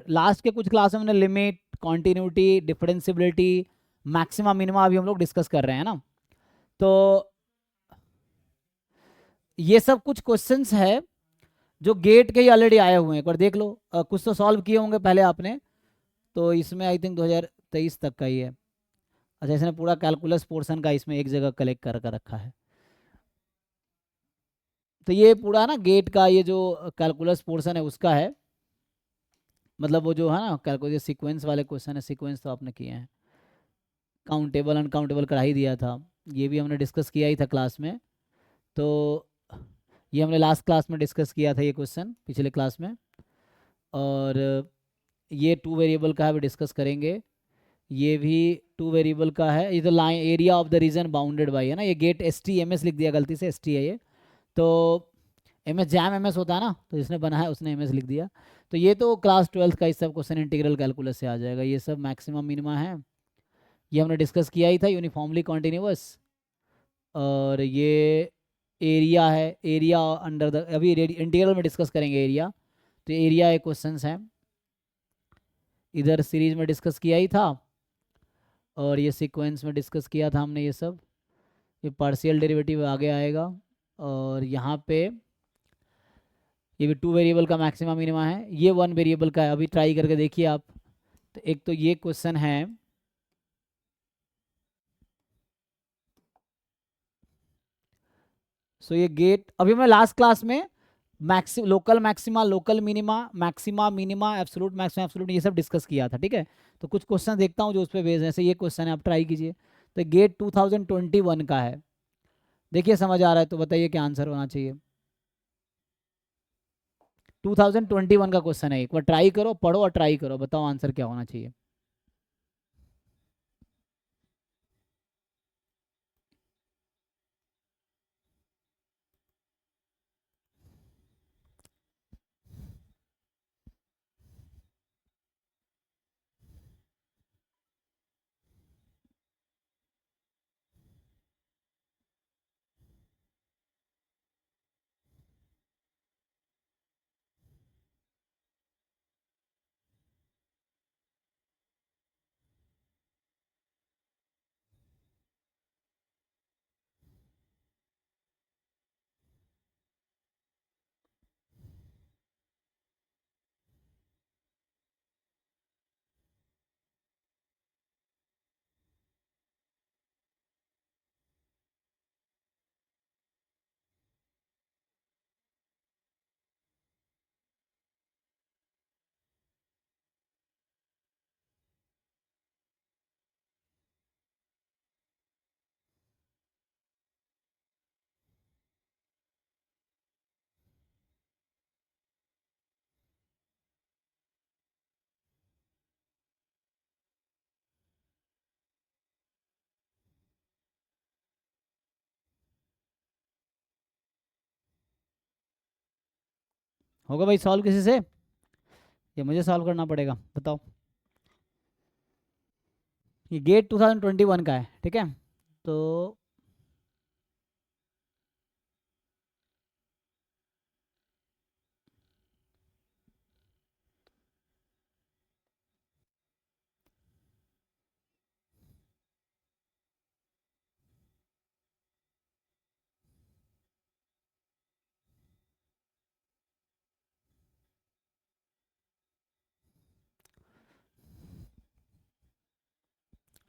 Last के कुछ class में हमने limit, continuity, differentiability, maxima minima अभी हम लोग डिस्कस कर रहे हैं ना। तो ये सब कुछ क्वेश्चंस है जो गेट के ही ऑलरेडी आए हुए हैं, एक बार देख लो। कुछ तो सॉल्व किए होंगे पहले आपने, तो इसमें आई थिंक 2023 तक का ही है। अच्छा, इसने पूरा कैलकुलस पोर्शन का इसमें एक जगह कलेक्ट कर कर रखा है। तो ये पूरा ना गेट का ये जो कैलकुलस पोर्शन है उसका है, मतलब वो जो है ना कैलकुलस सीक्वेंस वाले क्वेश्चन है, सीक्वेंस तो आपने किए हैं। काउंटेबल अनकाउंटेबल करा ही दिया था, ये भी हमने डिस्कस किया ही था क्लास में। तो ये हमने लास्ट क्लास में डिस्कस किया था ये क्वेश्चन, पिछले क्लास में। और ये 2 वेरिएबल का है, भी डिस्कस करेंगे। ये भी 2 वेरिएबल का है। ये तो line area of the reason bounded by है ना, ये गेट STMS लिख दिया गलती से, ST है ये। तो MS जैम MS होता है ना, तो जिसने बना है उसने MS लिख दिया। तो ये तो क्लास 12th का इस सब क्वेश्चन इंटीग्रल कैलकुलस से आ जाएगा। ये सब मैक्सिमम मिनिमा है, ये हमने डिस्कस किया ही था, यूनिफॉर्मली कॉन्टिन्यूअस। और ये एरिया है, एरिया अंडर द, अभी इंटीग्रल में डिस्कस करेंगे एरिया। तो एरिया एक क्वेश्चन है, इधर सीरीज में डिस्कस किया ही था, और ये सीक्वेंस में डिस्कस किया था हमने ये सब। ये पार्शियल डेरिवेटिव आगे आएगा। और यहाँ पे ये भी 2 वेरिएबल का मैक्सिमम मिनिमा है, ये 1 वेरिएबल का है। अभी ट्राई करके देखिए आप। तो एक तो ये क्वेश्चन है, सो ये गेट, अभी मैं लास्ट क्लास में local maxima, local minima, maxima minima, absolute maxima, absolute, ये सब डिस्कस किया था, ठीक है। तो कुछ क्वेश्चन देखता हूँ जो उस पर बेस्ड है, जैसे ये क्वेश्चन है, आप ट्राई कीजिए। तो गेट 2021 का है, देखिए समझ आ रहा है तो बताइए क्या आंसर होना चाहिए। 2021 का क्वेश्चन है, एक बार ट्राई करो, पढ़ो और ट्राई करो, बताओ आंसर क्या होना चाहिए। होगा भाई सॉल्व किसी से, या मुझे सॉल्व करना पड़ेगा, बताओ। ये गेट 2021 का है, ठीक है। तो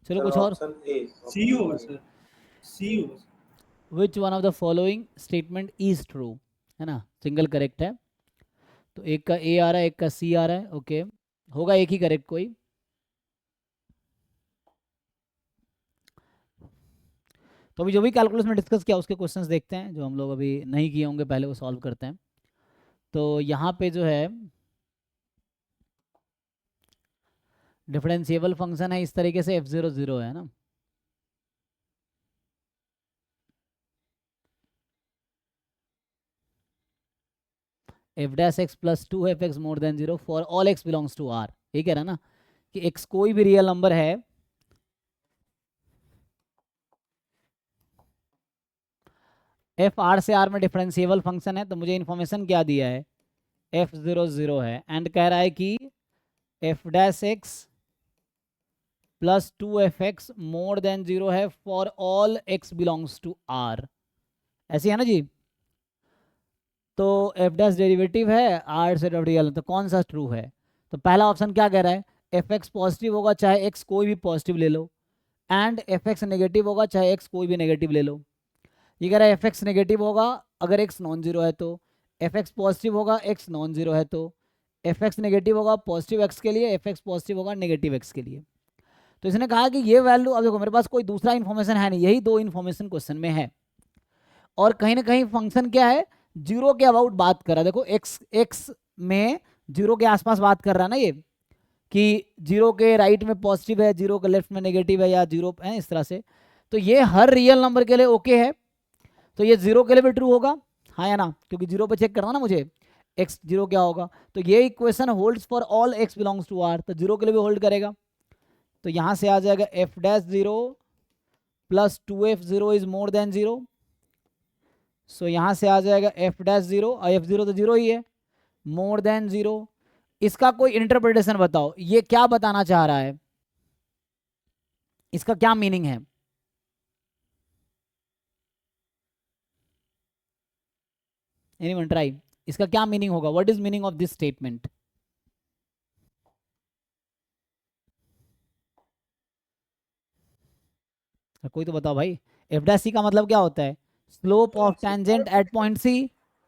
चलो सर कुछ और। ऑप्शन ए, सी होगा सर, सी होगा। Which one of the following statement is true, है ना, सिंगल करेक्ट है। तो एक का A आ रहा है, एक का C आ रहा है, ओके। होगा एक ही करेक्ट कोई। तो अभी जो भी कैलकुलस में डिस्कस किया उसके क्वेश्चंस देखते हैं, जो हम लोग अभी नहीं किए होंगे पहले वो सॉल्व करते हैं। तो यहाँ पे जो है डिफरेंशिएबल फंक्शन है इस तरीके से, f00 है ना। f dash x plus 2f(x) more than 0 for all x belongs to R, ये कह रहा है ना कि x कोई भी रियल नंबर है, f R से R में डिफरेंशिएबल फंक्शन है। तो मुझे इन्फॉर्मेशन क्या दिया है, f00 है, एंड कह रहा है कि f dash x plus 2f(x) more than 0 है for all x belongs to r, ऐसी है ना जी। तो एफ डैश डेरिवेटिव है r से रियल, तो कौन सा ट्रू है? तो पहला ऑप्शन क्या कह रहा है, एफ एक्स पॉजिटिव होगा चाहे x कोई भी पॉजिटिव ले लो, एंड एफ एक्स नेगेटिव होगा चाहे x कोई भी नेगेटिव ले लो। ये कह रहा है एफ एक्स नेगेटिव होगा अगर x नॉन जीरो है तो, एफ एक्स पॉजिटिव होगा x नॉन जीरो है तो, एफ एक्स नेगेटिव होगा पॉजिटिव x के लिए, एफ एक्स पॉजिटिव होगा नेगेटिव x के लिए। तो इसने कहा कि ये वैल्यू, अब देखो मेरे पास कोई दूसरा इन्फॉर्मेशन है नहीं, यही दो इन्फॉर्मेशन क्वेश्चन में है, और कहीं ना कहीं फंक्शन क्या है, जीरो के अबाउट बात कर रहा है। देखो एक्स एक्स में जीरो के आसपास बात कर रहा है ना ये, कि जीरो के राइट में पॉजिटिव है, जीरो के लेफ्ट में नेगेटिव है, या जीरो है इस तरह से। तो ये हर रियल नंबर के लिए ओके है, तो ये जीरो के लिए भी ट्रू होगा, हाँ या ना, क्योंकि जीरो पे चेक करना ना मुझे एक्स जीरो क्या होगा। तो ये equation holds for all x belongs to R, तो जीरो के लिए भी होल्ड करेगा। तो यहां से आ जाएगा F dash zero plus 2f0 is more than zero. So यहां से आ जाएगा एफ डैश जीरो, और एफ जीरो तो जीरो ही है, मोर देन जीरो। इसका कोई इंटरप्रिटेशन बताओ, ये क्या बताना चाह रहा है, इसका क्या मीनिंग है? एनीवन ट्राई, इसका क्या मीनिंग होगा, what is meaning of this statement? कोई तो बताओ भाई। एफ डैश सी का मतलब क्या होता है, slope of tangent at point C,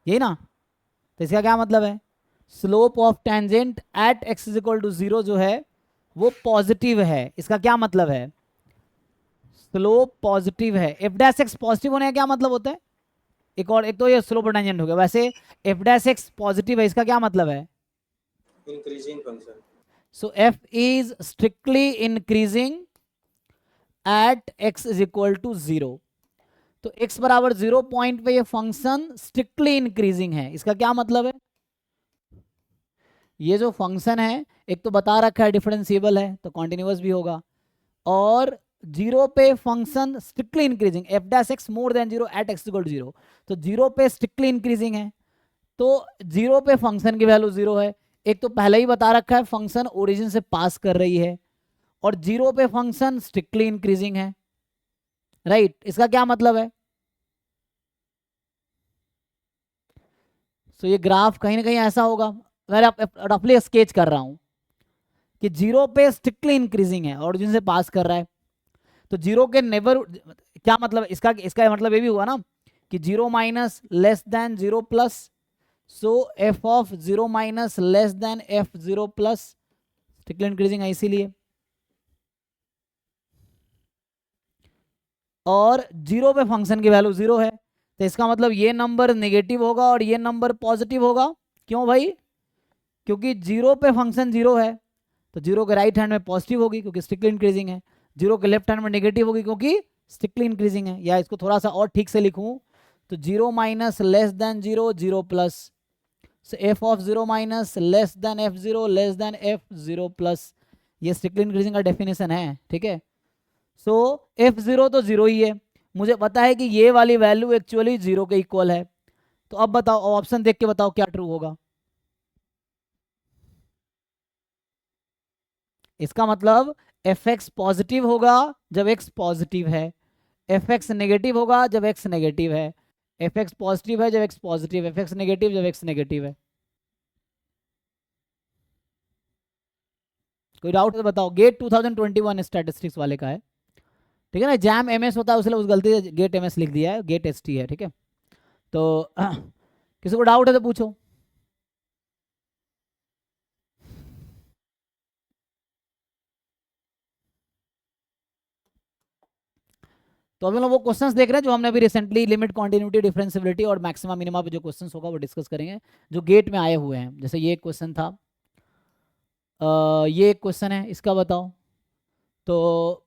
यही ना। तो इसका क्या मतलब है, slope of tangent at x is equal to zero जो है वो पॉजिटिव है, इसका क्या मतलब है, स्लोप पॉजिटिव है। एफ डैश एक्स पॉजिटिव होने का क्या मतलब होता है, एक और, एक तो ये स्लोप टेंजेंट हो गया, वैसे एफ डैश एक्स पॉजिटिव है इसका क्या मतलब है, increasing function. So f is strictly increasing at x is equal to zero. तो x बराबर 0 पॉइंट पे ये फंक्शन स्ट्रिक्टली इंक्रीजिंग है, इसका क्या मतलब है, ये जो फंक्शन है एक तो बता रखा है डिफरेंशिएबल है तो कॉन्टिन्यूअस भी होगा, और जीरो पे function strictly increasing, f dash x more than zero at x equal to zero, तो जीरो पे स्ट्रिक्टली इंक्रीजिंग है, तो जीरो पे फंक्शन की वैल्यू जीरो है। एक तो पहले ही बता रखा है फंक्शन ओरिजिन से पास कर रही है, और जीरो पे फंक्शन स्ट्रिक्टली इंक्रीजिंग है, राइट। इसका क्या मतलब है, तो ये ग्राफ कहीं ना कहीं ऐसा होगा, मैं रफली स्केच कर रहा हूं कि जीरो पे स्ट्रिक्टली इंक्रीजिंग है, ओरिजिन से पास कर रहा है, तो जीरो के नेबर, क्या मतलब है इसका, इसका मतलब ये भी हुआ ना कि zero minus less than zero plus, so F of zero minus less than F zero plus, strictly increasing है इसीलिए। और जीरो पे फंक्शन की वैल्यू जीरो है, तो इसका मतलब ये नंबर नेगेटिव होगा और ये नंबर पॉजिटिव होगा, क्यों भाई, क्योंकि जीरो पे फंक्शन जीरो है, तो जीरो के राइट हैंड में पॉजिटिव होगी क्योंकि स्ट्रिक्टली इंक्रीजिंग है, जीरो के लेफ्ट हैंड में नेगेटिव होगी क्योंकि स्ट्रिक्टली इंक्रीजिंग है। या इसको थोड़ा सा और ठीक से लिखूं तो zero minus less than zero, zero plus, F of zero minus less than F zero less than F zero plus, ये स्ट्रिक्टली इंक्रीजिंग का डेफिनेशन है, ठीक है। सो एफ जीरो तो जीरो ही है, मुझे पता है कि ये वाली वैल्यू एक्चुअली जीरो के इक्वल है, तो अब बताओ, ऑप्शन देख के बताओ क्या ट्रू होगा। इसका मतलब एफ एक्स पॉजिटिव होगा जब एक्स पॉजिटिव है, एफ एक्स नेगेटिव होगा जब एक्स नेगेटिव है, एफ एक्स पॉजिटिव है जब एक्स पॉजिटिव है, एफ एक्स नेगेटिव जब एक्स नेगेटिव है। कोई डाउट है तो बताओ। गेट 2021 स्टैटिस्टिक्स वाले का है, ठीक है ना, जैम एमएस होता है उसलिए उस गलती से गेट एमएस लिख दिया है, गेट एसटी है, ठीक है। तो किसी को डाउट है तो पूछो। तो अभी हम लोग वो क्वेश्चंस देख रहे हैं जो हमने अभी रिसेंटली लिमिट, कॉन्टिन्यूटी, डिफरेंशिएबिलिटी और मैक्सिमा मिनिमा पे जो क्वेश्चंस होगा वो डिस्कस करेंगे, जो गेट में आए हुए हैं। जैसे ये क्वेश्चन था, ये एक क्वेश्चन है, इसका बताओ। तो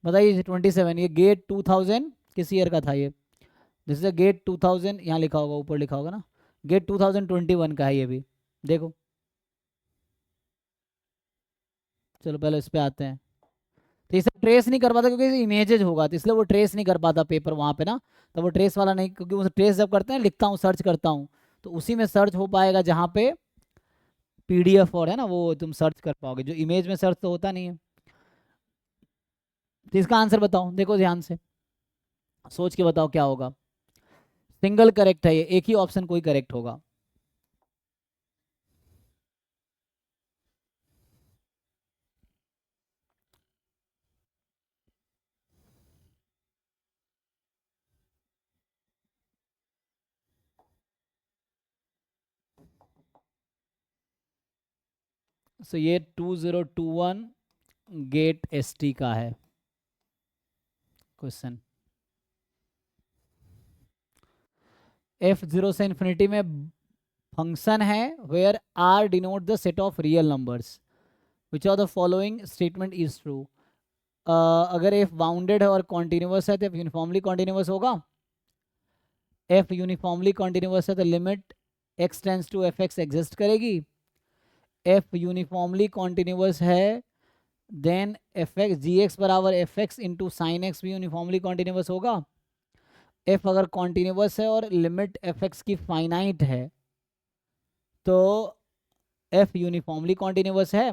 बताइए 27, ये गेट 2000 किस ईयर का था ये, दिस इज गेट 2000, यहाँ लिखा होगा, ऊपर लिखा होगा ना, गेट 2021 का है ये भी, देखो। चलो पहले इस पे आते हैं, तो इसे ट्रेस नहीं कर पाता क्योंकि इमेजेज होगा, तो इसलिए वो ट्रेस नहीं कर पाता पेपर वहाँ पे ना, तो वो ट्रेस वाला नहीं, क्योंकि वो ट्रेस जब करते हैं, लिखता हूँ सर्च करता हूँ, तो उसी में सर्च हो पाएगा जहाँ पे पीडीएफ और है ना, वो तुम सर्च कर पाओगे, जो इमेज में सर्च तो होता नहीं है। तो इसका आंसर बताओ, देखो ध्यान से सोच के बताओ क्या होगा। सिंगल करेक्ट है ये, एक ही ऑप्शन कोई करेक्ट होगा। सो ये 2021 गेट एसटी का है क्वेश्चन। F0 से इन्फिनिटी में फंक्शन है where R denote the set of real numbers, which of the following statement is true. अगर F बाउंडेड है और कॉन्टिन्यूस है तो F यूनिफॉर्मली कॉन्टिन्यूस होगा। F यूनिफॉर्मली कॉन्टिन्यूस है तो limit x tends to f x exist करेगी। F uniformly continuous है then f x g x बराबर f x into sine x भी यूनिफॉर्मली कॉन्टिन्यूस होगा। F अगर कॉन्टिन्यूस है और लिमिट एफ एक्स की फाइनाइट है तो F यूनिफॉर्मली कॉन्टिन्यूस है।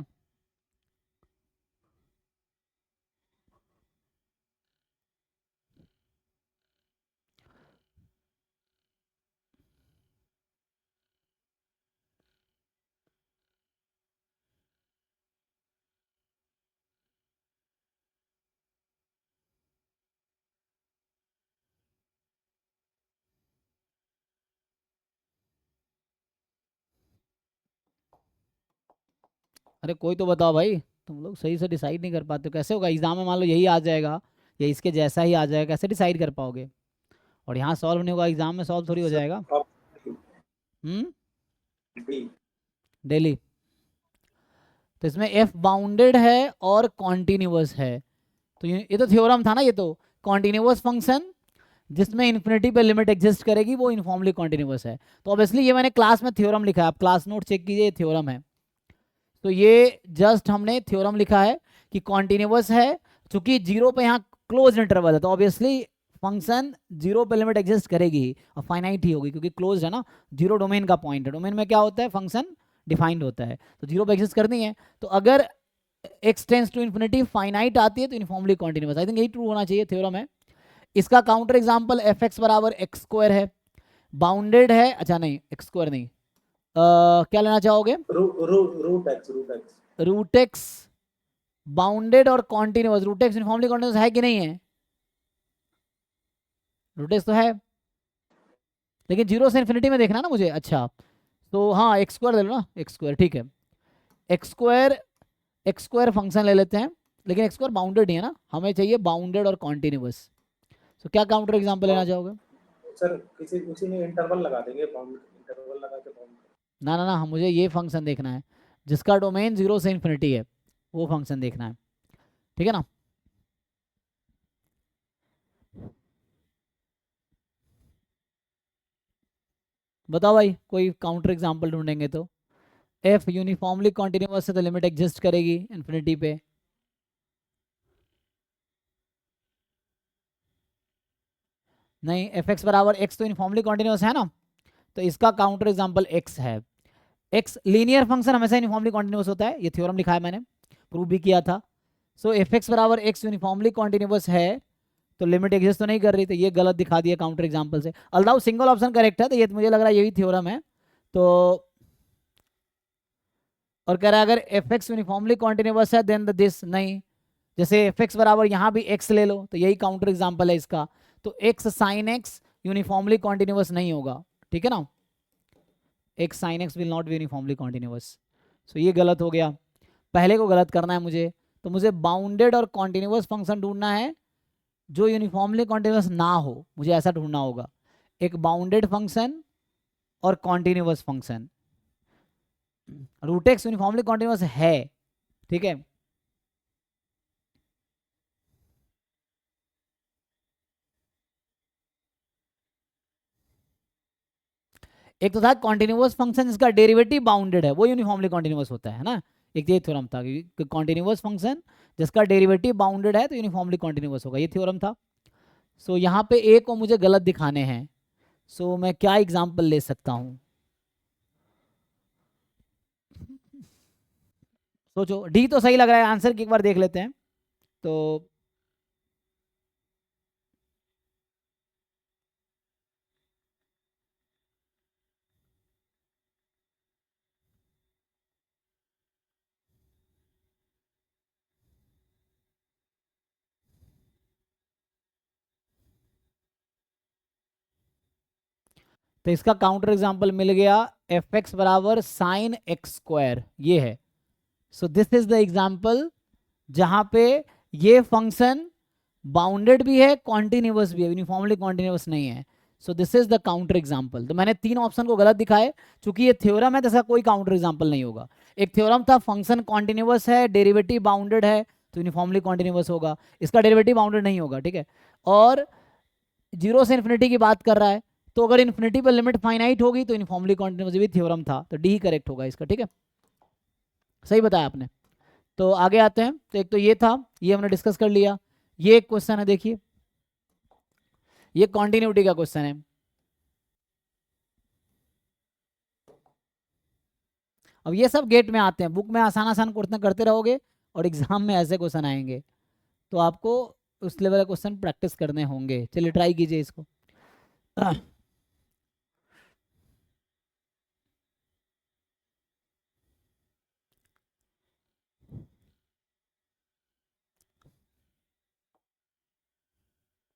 अरे कोई तो बताओ भाई, तुम लोग सही से डिसाइड नहीं कर पाते हो, कैसे होगा एग्जाम में मान लो यही आ जाएगा या इसके जैसा ही आ जाएगा, कैसे डिसाइड कर पाओगे? और यहाँ सॉल्व नहीं होगा, एग्जाम में सॉल्व थोड़ी हो सर जाएगा। आप डी डेली। तो इसमें एफ बाउंडेड है और कॉन्टिन्यूअस है, तो ये तो थ्योरम था ना, ये तो कॉन्टिन्यूअस फंक्शन जिसमें इन्फिनिटी पे लिमिट एग्जिस्ट करेगी वो यूनिफॉर्मली कॉन्टिन्यूअस है। तो ऑब्वियसली ये मैंने क्लास में थ्योरम लिखा है, आप क्लास नोट चेक कीजिए, ये थ्योरम है। तो ये जस्ट हमने थ्योरम लिखा है कि कॉन्टिन्यूअस है, चूंकि जीरो पे यहाँ क्लोज इंटरवल है तो ऑब्वियसली फंक्शन जीरो पे लिमिट एग्जिस्ट करेगी और फाइनाइट ही होगी क्योंकि क्लोज है ना, जीरो डोमेन का पॉइंट है, डोमेन में क्या होता है फंक्शन डिफाइंड होता है, तो जीरो पे एग्जिस्ट करनी है। तो अगर x tends to infinity finite आती है तो यूनिफॉर्मली कॉन्टिन्यूअस, आई थिंक यही ट्रू होना चाहिए, थ्योरम है। इसका काउंटर एग्जांपल एफ एक्स बराबर एक्स स्क्वायर है, बाउंडेड है, अच्छा नहीं एक्स स्क्वायर नहीं, क्या लेना चाहोगे? रूट एक्स बाउंडेड और continuous, root x uniformly continuous है कि नहीं है? रूट एक्स तो है, लेकिन जीरो से इन्फिनिटी में देखना ना मुझे। अच्छा तो हाँ एक्स स्क्वायर ले लो ना, एक्स स्क्वायर ठीक है, एक्स स्क्वायर फंक्शन ले लेते हैं, लेकिन एक्स स्क्वायर बाउंडेड नहीं है ना, हमें चाहिए बाउंडेड और कॉन्टिन्यूअस। तो क्या काउंटर एग्जांपल लेना चाहोगे? सर किसी किसी में इंटरवल लगा देंगे, बाउंड इंटरवल लगा के बाउंड। ना ना ना, मुझे ये फंक्शन देखना है जिसका डोमेन जीरो से इन्फिनिटी है, वो फंक्शन देखना है, ठीक है ना। बताओ भाई, कोई काउंटर एग्जांपल ढूंढेंगे तो। एफ यूनिफॉर्मली कॉन्टिन्यूअस है तो लिमिट एग्जिस्ट करेगी इन्फिनिटी पे। नहीं, एफ एक्स बराबर एक्स तो यूनिफॉर्मली कॉन्टिन्यूअस है ना, तो इसका काउंटर एग्जांपल एक्स है। एक्स लीनियर फंक्शन हमेशा यूनिफॉर्मली कॉन्टिन्यूअस होता है, ये थ्योरम लिखा है मैंने, प्रूव भी किया था। सो एफ एक्स बराबर एक्स यूनिफॉर्मली कॉन्टिन्यूअस है तो लिमिट एग्जिस्ट तो नहीं कर रही, तो ये गलत दिखा दिया काउंटर एग्जांपल से। अल्दाउ सिंगल ऑप्शन करेक्ट है, तो ये मुझे लग रहा है यही थ्योरम है। तो और कह रहा है अगर एफ एक्स यूनिफॉर्मली कॉन्टिन्यूअस है देन द दिस नहीं, जैसे एफ एक्स बराबर यहाँ भी एक्स ले लो तो यही काउंटर एग्जाम्पल है इसका, तो X sine X uniformly continuous नहीं होगा, ठीक है ना, X sine X will not be uniformly continuous. So ये गलत हो गया, पहले को गलत करना है मुझे, तो मुझे बाउंडेड और कॉन्टिन्यूअस फंक्शन ढूंढना है जो यूनिफॉर्मली कॉन्टिन्यूअस ना हो, मुझे ऐसा ढूंढना होगा, एक बाउंडेड फंक्शन और continuous function. Root x uniformly continuous है, ठीक है, एक तो था कॉन्टिन्यूअस फंक्शन जिसका डेरिवेटिव बाउंडेड है वो यूनिफॉर्मली कॉन्टिन्यूअस होता है ना, एक ये थ्योरम था कि कॉन्टिन्यूअस फंक्शन जिसका डेरिवेटिव बाउंडेड है तो यूनिफॉर्मली कॉन्टिन्यूअस होगा, ये थ्योरम था। सो यहाँ पे ए को मुझे गलत दिखाने हैं, सो मैं क्या एग्जाम्पल ले सकता हूँ? सोचो, डी तो सही लग रहा है आंसर की, एक बार देख लेते हैं। तो इसका काउंटर एग्जांपल मिल गया, एफ एक्स बराबर साइन एक्स स्क्वायर, ये है। So this is the example जहां पे ये फंक्शन बाउंडेड भी है, कॉन्टिन्यूअस भी है, यूनिफॉर्मली कॉन्टिन्यूअस नहीं है। So this is the counter example. तो मैंने तीन ऑप्शन को गलत दिखाए, चूंकि ये थ्योरम है तो इसका कोई काउंटर एग्जांपल नहीं होगा। एक थ्योरम था फंक्शन कॉन्टिन्यूअस है, डेरिवेटिव बाउंडेड है, तो यूनिफॉर्मली कॉन्टिन्यूअस होगा। इसका डेरिवेटिव बाउंडेड नहीं होगा, ठीक है। और जीरो से इन्फिनिटी की बात कर रहा है, तो अगर इन्फिनिटी पर लिमिट फाइनाइट होगी तो यूनिफॉर्मली कॉन्टिन्यूअस भी थ्योरम था, तो डी ही करेक्ट होगा इसका, ठीक है। सही बताया आपने। तो आगे आते हैं। तो एक तो ये था, ये हमने डिस्कस कर लिया। ये एक क्वेश्चन है, देखिए, ये कॉन्टिन्यूटी का क्वेश्चन है। अब ये सब गेट में आते हैं, बुक में आसान आसान क्वेश्चन करते रहोगे और एग्जाम में ऐसे क्वेश्चन आएंगे, तो आपको उस लेवल का क्वेश्चन प्रैक्टिस करने होंगे। चलिए ट्राई कीजिए इसको।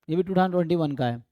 ये भी 2021 का है।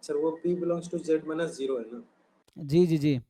सर वो p belongs to z minus 0 है ना? जी जी जी।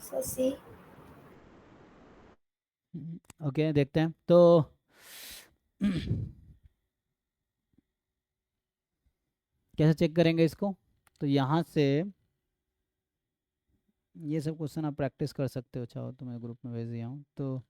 सर सी। ओके देखते हैं तो कैसे चेक करेंगे इसको। तो यहाँ से ये सब क्वेश्चन आप प्रैक्टिस कर सकते हो, चाहो तो मैं ग्रुप में भेज दिया हूँ। तो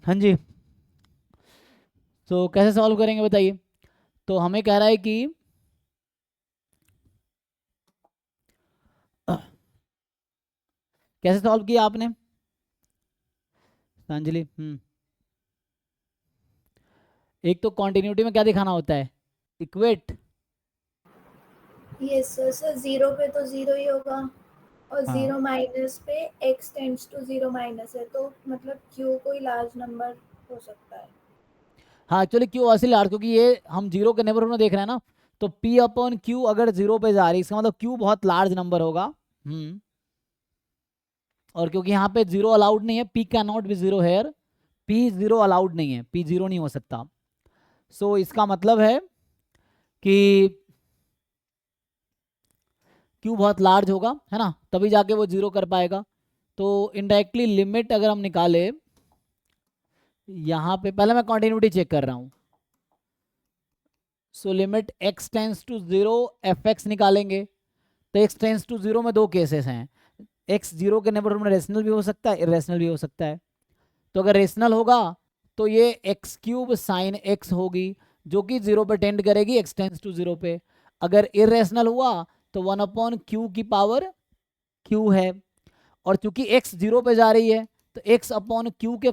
हाँ जी, तो कैसे सॉल्व करेंगे बताइए। तो हमें कह रहा है कि कैसे सॉल्व किया आपने अंजलि? एक तो कॉन्टिन्यूटी में क्या दिखाना होता है, equate. Yes sir. Sir zero पे तो जीरो ही होगा और हाँ जीरो माइनस पे x tends to zero minus है, तो मतलब q कोई लार्ज नंबर हो सकता है। हाँ एक्चुअली क्यू असल लार्ज, क्योंकि ये हम जीरो के नेबरहुड में देख रहे हैं ना। तो p अपॉन क्यू अगर जीरो पे जा रही है इसका मतलब क्यू बहुत लार्ज नंबर होगा। और क्योंकि यहाँ पे जीरो अलाउड नहीं है, p can not be zero hair, p zero allowed नहीं है, p जीरो नहीं हो सकता। सो इसका मतलब है कि q बहुत लार्ज होगा, है ना, तभी जाके वो जीरो कर पाएगा। तो इनडायरेक्टली लिमिट अगर हम निकाले, यहाँ पे पहले मैं कॉन्टिन्यूटी चेक कर रहा हूँ। So limit x tends to zero f x निकालेंगे। तो x टेंस टू जीरो में दो केसेस हैं, x जीरो के नेबरहुड में रेशनल भी हो सकता है, इरेशनल भी हो सकता है। तो अगर रेशनल होगा तो ये एक्स क्यूब साइन एक्स होगी जो कि जीरो पे टेंड करेगी, x टेंस टू जीरो पे। अगर इरेशनल हुआ तो वन अपॉन क्यू की पावर q है। और चूंकि x जीरो पे जा रही है तो x अपॉन क्यू के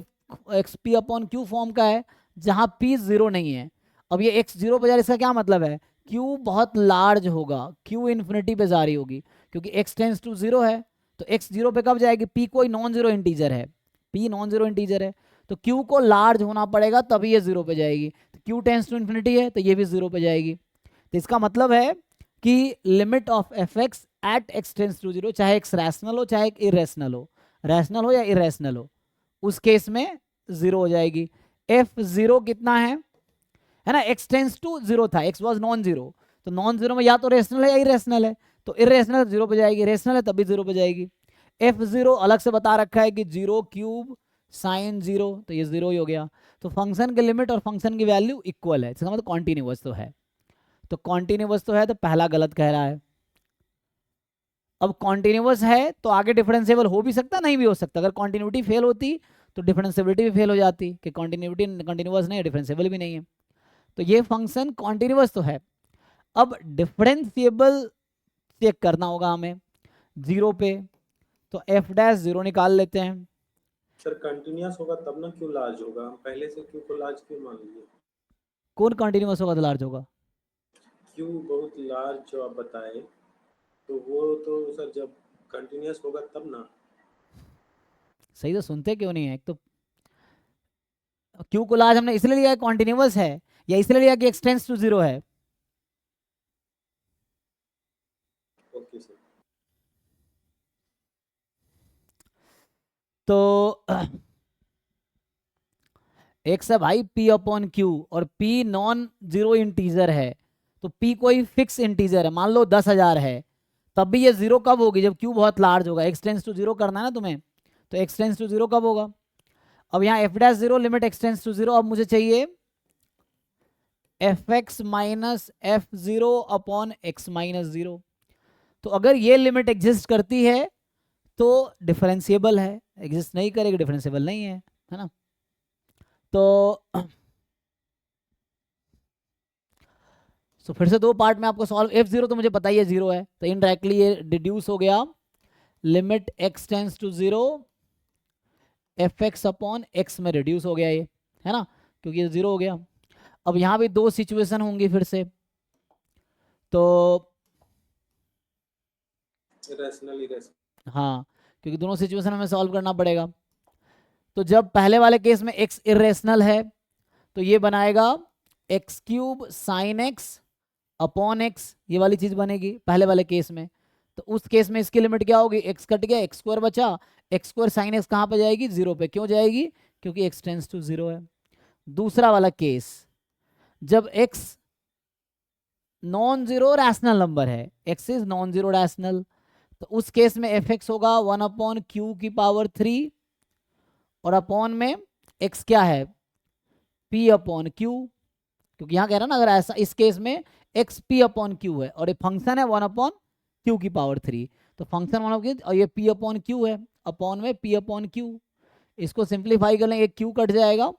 x P upon Q form का है, जहां p जीरो नहीं है। अब ये x जीरो पे जा रही है, इसका क्या मतलब है, q बहुत लार्ज होगा, q इन्फिनिटी पे जा रही होगी, क्योंकि x टेंस टू जीरो है। तो x जीरो पे कब जाएगी, p कोई नॉन जीरो इंटीजर है, p नॉन जीरो इंटीजर है, तो q को लार्ज होना पड़ेगा तभी ये जीरो पे जाएगी। तो q टेंस टू इन्फिनिटी है तो ये भी जीरो पे जाएगी। तो इसका मतलब है कि limit of f x at x tends to zero, चाहे एक्स रैशनल हो चाहे इरेशनल हो, रैशनल हो या इरेशनल हो, उस केस में जीरो हो जाएगी। एफ जीरो कितना है ना, एक्स टेंस टू जीरो था, एक्स वाज नॉन जीरो, तो नॉन जीरो में या तो रेशनल है या इरेशनल है, तो इरेशनल जीरो पे जाएगी, रेशनल है तभी जीरो पे जाएगी। एफ जीरो अलग से बता रखा है कि जीरो क्यूब साइन जीरो, तो ये जीरो ही हो गया। तो फंक्शन के लिमिट और फंक्शन की वैल्यू इक्वल है, इसका मतलब कॉन्टिन्यूअस तो है। तो कॉन्टिन्यूअस तो है, तो पहला गलत कह रहा है। अब कॉन्टिन्यूअस है तो आगे डिफरेंशिएबल हो भी सकता, नहीं भी हो सकता। अगर कॉन्टिन्यूटी फेल होती तो डिफरेंशिएबिलिटी भी फेल हो जाती कि कॉन्टिन्यूटी कंटिन्यूअस नहीं है, डिफरेंशिएबल भी नहीं है। तो ये फंक्शन कॉन्टिन्यूअस तो है। अब डिफरेंशिएबल चेक करना होगा हमें 0 पे, तो एफ डैश 0 निकाल लेते हैं। सर कंटिन्यूअस होगा तब ना क्यू लार्ज होगा, हम पहले से क्यू को लार्ज क्यों मान लिए? कौन कंटिन्यूअस होगा तो लार्ज होगा? क्यू बहुत लार्ज जो आप बताए, तो वो तो सर जब कंटिन्यूअस होगा तब ना। सही तो सुनते क्यों नहीं है? एक तो क्यू को लार्ज हमने इसलिए लिया है कॉन्टिन्यूअस है, या इसलिए लिया कि एक्सटेंड्स टू 0 है? Okay sir. तो एक्स है भाई p अपॉन क्यू, और p नॉन जीरो इंटीजर है, तो p कोई फिक्स इंटीजर है, मान लो 10,000 है, तब भी ये 0 कब होगी? जब q बहुत लार्ज होगा। एक्स टेंस टू 0 करना है ना तुम्हें, तो एक्स टेंस टू 0 कब होगा? अब यहाँ f dash 0 limit x tends to 0, अब मुझे चाहिए f x minus f 0 upon x minus 0। तो अगर ये लिमिट एग्जिस्ट करती है तो डिफरेंशिएबल है, एग्जिस्ट नहीं करेगी डिफरेंशिएबल नहीं है ना? तो फिर से दो पार्ट में आपको सॉल्व, एफ 0 तो मुझे पता ही है 0 है, तो इनडायरेक्टली ये डिड्यूस हो गया, limit x tends to 0 f x upon x में रिड्यूस हो गया ये, है ना, क्योंकि ये 0 हो गया। अब यहाँ भी दो सिचुएशन होंगी फिर से, तो इरेशनल हाँ, क्योंकि दोनों सिचुएशन हमें सॉल्व करना पड़ेगा। तो जब पहले वाले केस में x इरेशनल है, तो ये बनाएगा x cube sine x upon x, ये वाली चीज बनेगी पहले वाले केस में। तो उस केस में इसकी लिमिट क्या होगी? x कट गया, एक्स स्क्वायर बचा, एक्स स्क्वायर साइन एक्स कहाँ पे जाएगी? 0 पे। क्यों जाएगी? क्योंकि x टेंस टू 0 है। दूसरा वाला केस, जब x non zero rational number है, x is non zero rational, तो उस केस में एफ एक्स होगा 1 अपॉन क्यू की पावर 3, और अपॉन में x क्या है? p अपॉन क्यू, क्योंकि यहाँ कह रहा ना अगर ऐसा इस केस में एक्स पी अपॉन क्यू है और ये फंक्शन है 1 अपॉन क्यू की पावर 3, तो फंक्शन 1 अपॉन और ये p अपॉन क्यू है, अपॉन में p अपॉन क्यू। इसको सिंप्लीफाई कर लेंगे, क्यू कट जाएगा,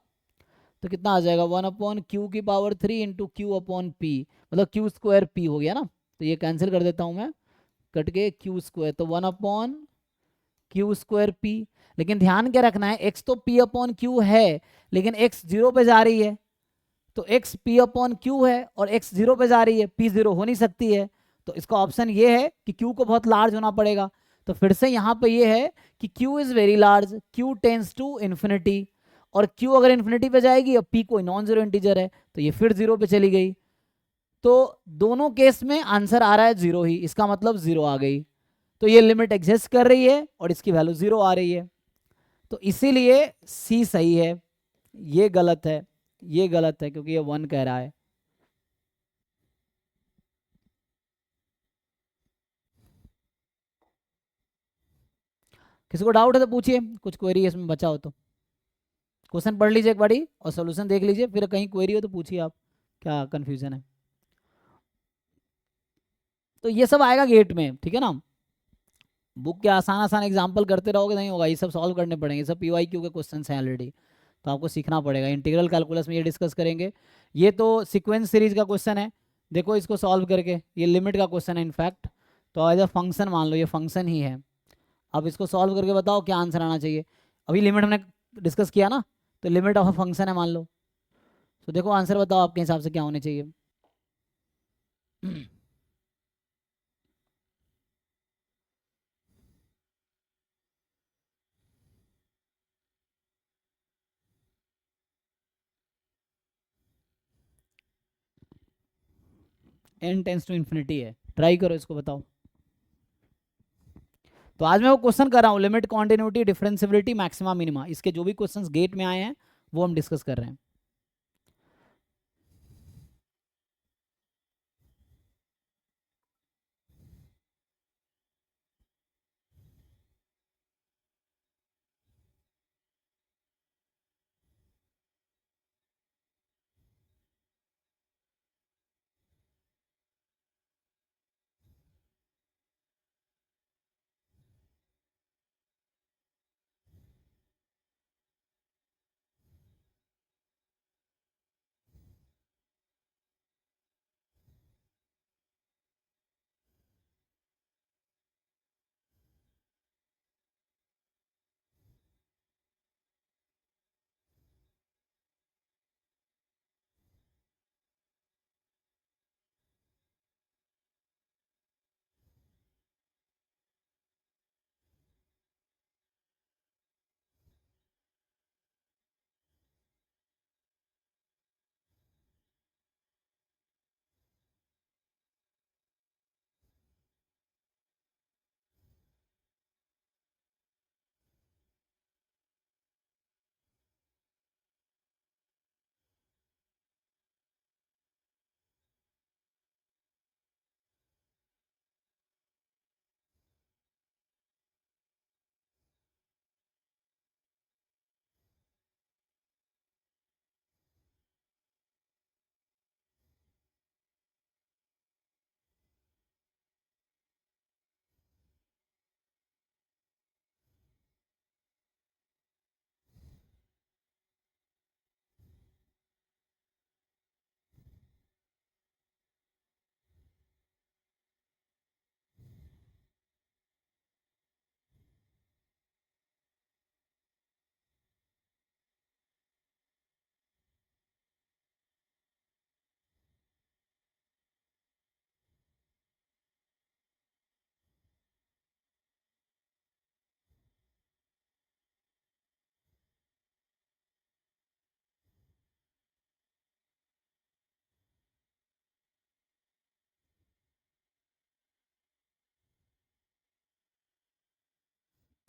तो कितना आ जाएगा? 1 अपॉन क्यू की power 3 into Q upon P, मतलब क्यू स्क्वायर पी हो गया ना, तो ये कैंसिल कर देता हूँ मैं, कट के क्यू स्क्वायर, तो 1 अपॉन क्यू स्क्वायर पी। लेकिन ध्यान क्या रखना है, एक्स तो पी अपॉन क्यू है, लेकिन एक्स 0 पे जा रही है, तो x p अपॉन क्यू है और x 0 पे जा रही है, p 0 हो नहीं सकती है, तो इसका ऑप्शन ये है कि q को बहुत लार्ज होना पड़ेगा। तो फिर से यहाँ पे ये है कि q is very large, q tends to infinity, और q अगर इन्फिनिटी पे जाएगी और p कोई नॉन जीरो इंटीजर है, तो ये फिर 0 पे चली गई। तो दोनों केस में आंसर आ रहा है 0 ही, इसका मतलब 0 आ गई, तो ये लिमिट एग्जिस्ट कर रही है और इसकी वैल्यू 0 आ रही है, तो इसीलिए सी सही है, ये गलत है, ये गलत है क्योंकि ये 1 कह रहा है। किसी को डाउट है तो पूछिए, कुछ क्वेरी इसमें बचा हो तो क्वेश्चन पढ़ लीजिए एक बारी और सॉल्यूशन देख लीजिए, फिर कहीं क्वेरी हो तो पूछिए आप, क्या कंफ्यूजन है। तो ये सब आएगा गेट में, ठीक है ना? बुक के आसान आसान एग्जाम्पल करते रहोगे नहीं होगा, ये सब सॉल्व करने पड़ेंगे, सब पीवाईक्यू के क्वेश्चन हैं ऑलरेडी, तो आपको सीखना पड़ेगा। इंटीग्रल कैलकुलस में ये डिस्कस करेंगे, ये तो सीक्वेंस सीरीज का क्वेश्चन है, देखो इसको सॉल्व करके, ये लिमिट का क्वेश्चन है इनफैक्ट, तो एज अ फंक्शन मान लो ये फंक्शन ही है। अब इसको सॉल्व करके बताओ क्या आंसर आना चाहिए। अभी लिमिट हमने डिस्कस किया ना, तो लिमिट ऑफ अ फंक्शन है मान लो, तो देखो आंसर बताओ आपके हिसाब से क्या होने चाहिए। n टेंस टू इन्फिनिटी है, ट्राई करो इसको बताओ। तो आज मैं वो क्वेश्चन कर रहा हूँ, limit continuity differentiability maxima minima, इसके जो भी क्वेश्चंस गेट में आए हैं वो हम डिस्कस कर रहे हैं।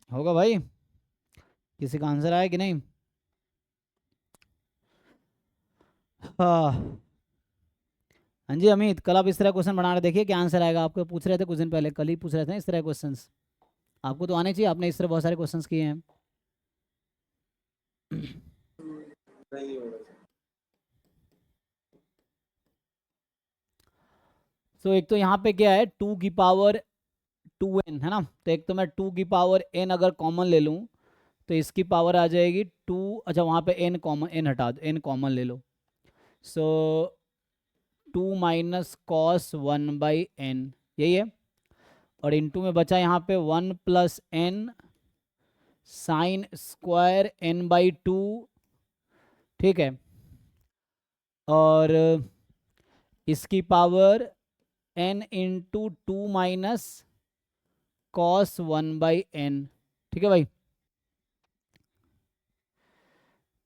होगा भाई? किसी का आंसर आया कि नहीं? हाँ हाँ जी अमित, कल आप इस तरह क्वेश्चन बना रहे, देखिए क्या आंसर आएगा। आपको पूछ रहे थे कुछ दिन पहले, कल ही पूछ रहे थे इस तरह क्वेश्चंस। आपको तो आने चाहिए, आपने इस तरह बहुत सारे क्वेश्चंस किए हैं। नहीं होगा सर। तो एक तो यहाँ पे क्या है, 2 की पावर 2n है ना, तो एक तो मैं 2 की पावर n अगर कॉमन ले लूँ तो इसकी पावर आ जाएगी 2। अच्छा वहाँ पे n कॉमन, n हटा दो, n कॉमन ले लो। सो 2 माइनस कॉस 1/n, यही है। और इनटू में बचा यहाँ पे 1 plus n sine square n/2, ठीक है। और इसकी power n into 2 minus cos 1/n, ठीक है भाई।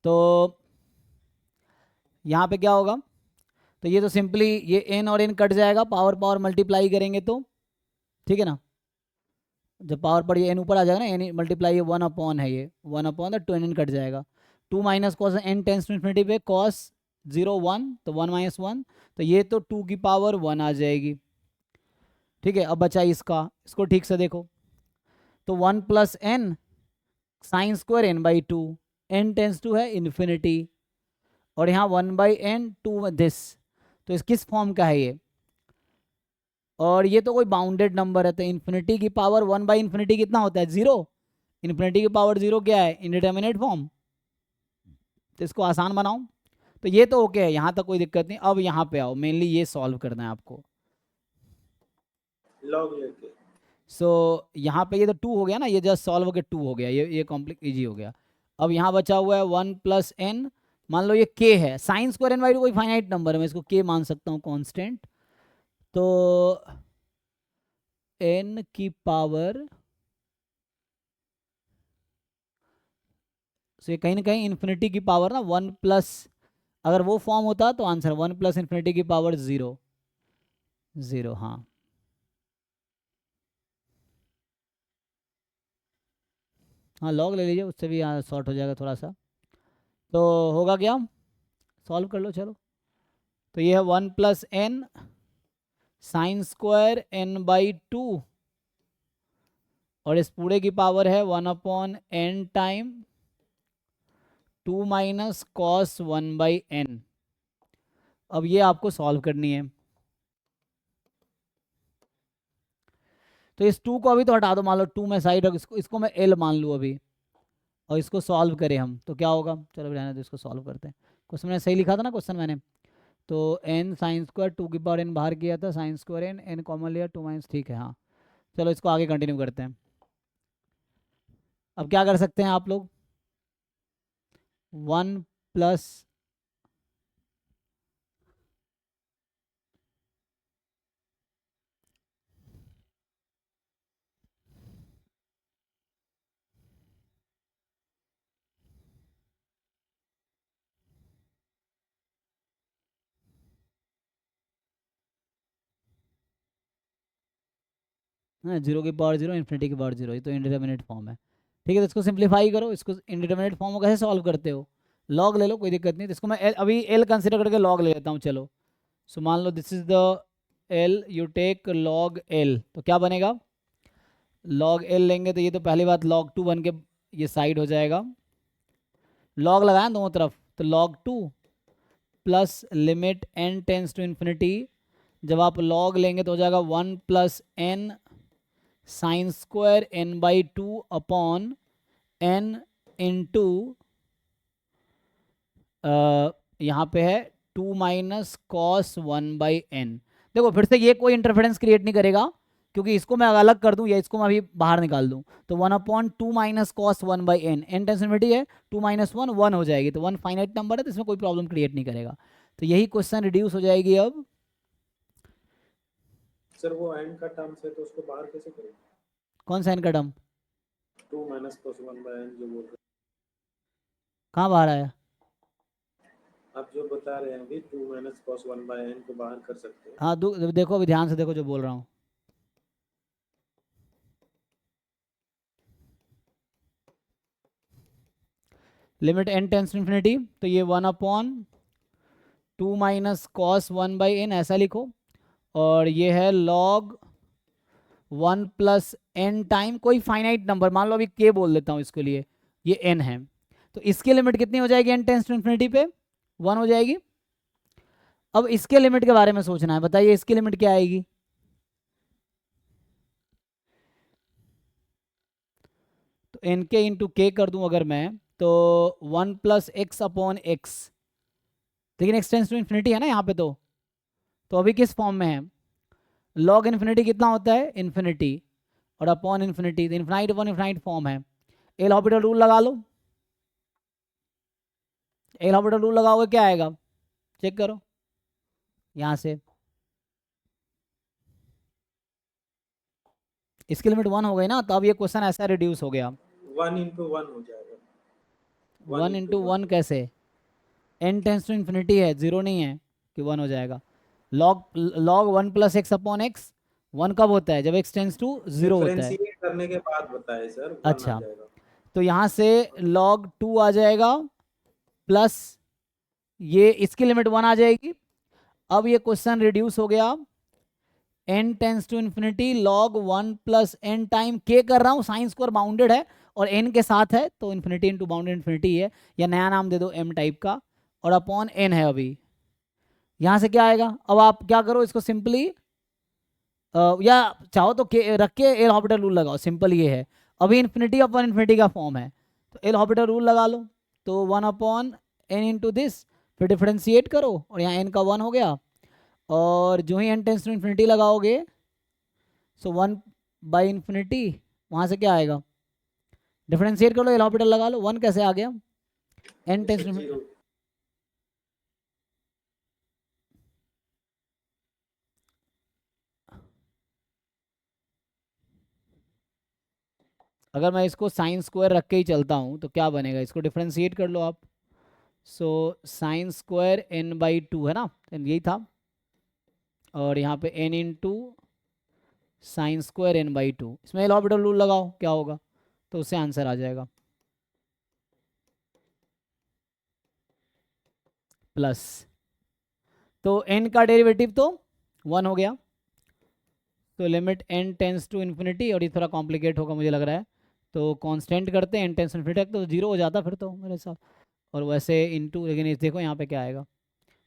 तो यहाँ पे क्या होगा, तो ये तो सिंपली ये n और n कट जाएगा, पावर पावर मल्टीप्लाई करेंगे तो, ठीक है ना। जब पावर पर ये n ऊपर आ जाएगा ना, n मल्टीप्लाई ये 1 अपॉन है, ये 1 अपॉन द 2n कट जाएगा। 2 minus cos n tends to infinity पे कॉस 0 1, तो 1 माइनस 1, तो ये तो 2 की पावर 1 आ जाएगी, ठीक है। अब बचा इसका, इसको ठीक से देखो, तो 1 plus n sine square n/2, n tends to है इन्फिनिटी, और यहाँ 1/n 2 दिस, तो इस किस फॉर्म का है ये, और ये तो कोई बाउंडेड नंबर है, तो इन्फिनिटी की पावर 1/इन्फिनिटी कितना होता है, 0। इन्फिनिटी की पावर 0 क्या है, इंडिटरमिनेट फॉर्म। तो इसको आसान बनाओ, तो ये तो ओके है, यहाँ तक कोई दिक्कत नहीं। अब यहाँ पे आओ, मेनली ये सॉल्व करना है आपको। लॉग लेके। सो यहाँ पे ये तो 2 हो गया ना, ये जस्ट सॉल्व होकर 2 हो गया, ये कॉम्प्लिक इजी हो गया। अब यहाँ बचा हुआ है 1 प्लस n, मान लो ये k है, साइन स्क्वायर n/2 कोई फाइनाइट नंबर है, मैं इसको k मान सकता हूँ कांस्टेंट। तो n की पावर से कहीं ना कहीं इन्फिनिटी की पावर ना 1 प्लस, अगर वो फॉर्म होता तो आंसर 1 प्लस इन्फिनिटी की पावर 0 0, हाँ। हाँ लॉग ले लीजिए, उससे भी शॉर्ट हो जाएगा थोड़ा सा। तो होगा क्या, सॉल्व कर लो चलो। तो ये है 1 plus n sine square n/2, और इस पूरे की पावर है 1 upon n time 2 minus cos 1/n। अब ये आपको सॉल्व करनी है, तो इस 2 को अभी तो हटा दो, मान लो 2 में साइड रख, इसको मैं l मान लूँ अभी, और इसको सॉल्व करें हम तो क्या होगा, चलो रहने दो, इसको सॉल्व करते हैं। क्वेश्चन मैंने सही लिखा था ना क्वेश्चन मैंने, तो n साइन स्क्वायर 2 की पावर n बाहर किया था, साइन स्क्वायर n कॉमन लिया 2 माइनस, ठीक है हाँ। चलो इसको आगे कंटिन्यू करते हैं। अब क्या कर सकते हैं आप लोग, 1 प्लस हाँ 0 की पावर 0 इन्फिनिटी की पावर 0, ये तो इंडिटरमिनेट फॉर्म है, ठीक है। तो इसको सिंप्लीफाई करो, इसको इंडिटरमिनेट फॉर्म को कैसे सॉल्व करते हो, लॉग ले लो, कोई दिक्कत नहीं। तो इसको मैं अभी एल कंसिडर करके लॉग ले लेता हूँ, चलो। सो मान लो this is the L, you take log L, तो क्या बनेगा, लॉग एल लेंगे तो ये तो पहली बात log 2 बन के ये साइड हो जाएगा, लॉग लगाया दोनों तरफ, तो log 2 plus limit n tends to infinity, जब आप लॉग लेंगे तो हो जाएगा 1 plus n sine square n/2 upon n into यहाँ पे है 2 माइनस कॉस 1/n। देखो फिर से ये कोई इंटरफेरेंस क्रिएट नहीं करेगा, क्योंकि इसको मैं अलग कर दूं या इसको मैं अभी बाहर निकाल दूं, तो 1/2 minus cos 1/n, n tends infinity है, 2 माइनस 1 1 हो जाएगी, तो 1 फाइनाइट नंबर है, तो इसमें कोई प्रॉब्लम क्रिएट नहीं करेगा। तो यही क्वेश्चन रिड्यूस हो जाएगी अब। सर वो एंड का टर्म्स है तो उसको बाहर कैसे करें? कौन सा n का टर्म, 2 माइनस cos 1/n जो बोल रहे कहाँ बाहर आया, हैं आप, जो बता रहे हैं अभी 2 माइनस cos 1/n को बाहर कर सकते हैं। हाँ देखो अभी ध्यान से देखो जो बोल रहा हूँ, limit n tends to infinity, तो ये 1/2 माइनस कॉस 1/n ऐसा लिखो, और ये है log 1 प्लस n टाइम कोई फाइनाइट नंबर, मान लो अभी k बोल देता हूँ इसके लिए, ये n है, तो इसकी लिमिट कितनी हो जाएगी n टेंस टू इन्फिनिटी पे 1 हो जाएगी। अब इसके लिमिट के बारे में सोचना है, बताइए इसकी लिमिट क्या आएगी। तो n के इंटू के कर दूं अगर मैं, तो 1 प्लस एक्स अपॉन एक्स, लेकिन एक्स टेंस टू इन्फिनिटी है ना यहाँ पे, तो अभी किस फॉर्म में है, लॉग इन्फिनिटी कितना होता है इन्फिनिटी, और अपॉन इन्फिनिटी, तो इन्फिनाइट अपॉन इन्फिनाइट फॉर्म है। एल हॉस्पिटल रूल लगा लो, एल हॉस्पिटल रूल लगाओगे क्या आएगा, चेक करो यहाँ से, इसकी लिमिट 1 हो गई ना, तो अब ये क्वेश्चन ऐसा रिड्यूस हो गया। 1 into 1 हो जाएगा। 1 इंटू 1 कैसे, n टेंस टू इन्फिनिटी है, 0 नहीं है कि 1 हो जाएगा। log 1 plus x upon x 1 कब होता है, जब x टेंस टू 0 होता है। डिफरेंशिएट करने के बाद बताए सर, 1 आ अच्छा, जाएगा। तो यहाँ से log 2 आ जाएगा, प्लस ये इसकी लिमिट 1 आ जाएगी। अब ये क्वेश्चन रिड्यूस हो गया, n tends to infinity log 1 plus n time k कर रहा हूँ, साइन स्क्वायर बाउंडेड है और n के साथ है, तो इन्फिनिटी इंटू बाउंडेड इन्फिनिटी है, या नया नाम दे दो m टाइप का, और अपॉन n है। अभी यहाँ से क्या आएगा, अब आप क्या करो इसको सिंपली, या चाहो तो रख के एल हॉस्पिटल रूल लगाओ, सिंपल ये है, अभी इन्फिनिटी अपॉन इन्फिनिटी का फॉर्म है, तो एल हॉस्पिटल रूल लगा लो, तो 1 अपॉन n इंटू दिस, फिर डिफ्रेंशिएट करो और यहाँ n का 1 हो गया, और जो ही n टेंस टू इन्फिनिटी लगाओगे, सो 1 बाई इन्फिनिटी, वहाँ से क्या आएगा, डिफ्रेंशिएट कर लो, एल हॉस्पिटल लगा लो, 1 कैसे आ गया, n टेंस टू, 0 अगर मैं इसको साइन स्क्वायर रख के ही चलता हूँ तो क्या बनेगा, इसको डिफ्रेंशिएट कर लो आप, सो साइन स्क्वायर n/2 है ना, यही था, और यहाँ पे n into sine square n/2, इसमें एल हॉस्पिटल रूल लगाओ क्या होगा, तो उससे आंसर आ जाएगा, प्लस, तो n का डेरिवेटिव तो 1 हो गया, तो limit n tends to infinity, और ये थोड़ा कॉम्प्लिकेट होगा मुझे लग रहा है, तो कांस्टेंट करते हैं n टेंस टू इन्फिनिटी तक, तो 0 हो जाता फिर तो मेरे साथ, और वैसे इंटू, लेकिन इस देखो यहाँ पे क्या आएगा,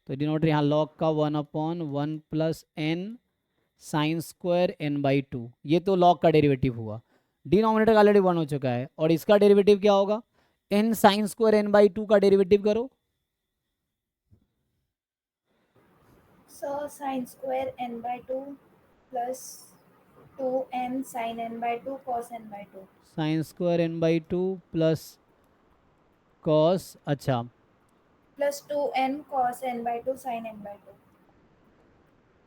तो डिनोटर यहाँ लॉग का 1 upon 1 plus n sine square n/2, ये तो लॉग का डेरिवेटिव हुआ, डिनोमिनेटर ऑलरेडी 1 हो चुका है, और इसका डेरिवेटिव क्या होगा, n साइन स्क्वायर n/2 का डेरिवेटिव करो, so sine square n/2 plus 2n sin n/2 cos n/2, sign square n/2 plus cos, अच्छा plus 2n cos n/2 sin n/2,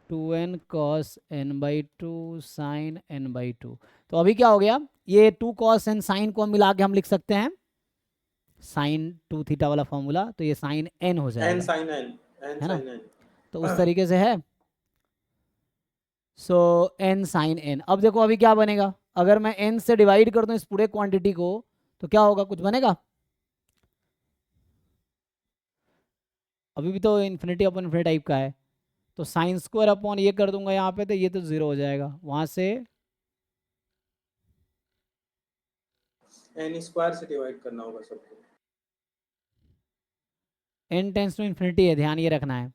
2n cos n/2 sin n/2, तो अभी क्या हो गया, ये 2 cos n sin को मिला के हम लिख सकते हैं साइन 2 थीटा वाला फॉर्मूला, तो ये साइन n हो n जाएगा, sin n, n है ना, sin n। तो उस तरीके से है, सो n साइन n। अब देखो अभी क्या बनेगा, अगर मैं n से डिवाइड कर दूं इस पूरे क्वांटिटी को, तो क्या होगा, कुछ बनेगा, अभी भी तो इन्फिनिटी अपॉन इन्फिनिटी टाइप का है, तो साइन स्क्वायर अपॉन ये कर दूंगा यहाँ पे, तो ये तो 0 हो जाएगा, वहां से n स्क्वायर से डिवाइड करना होगा सबको। n टेंस टू इन्फिनिटी है, ध्यान ये रखना है,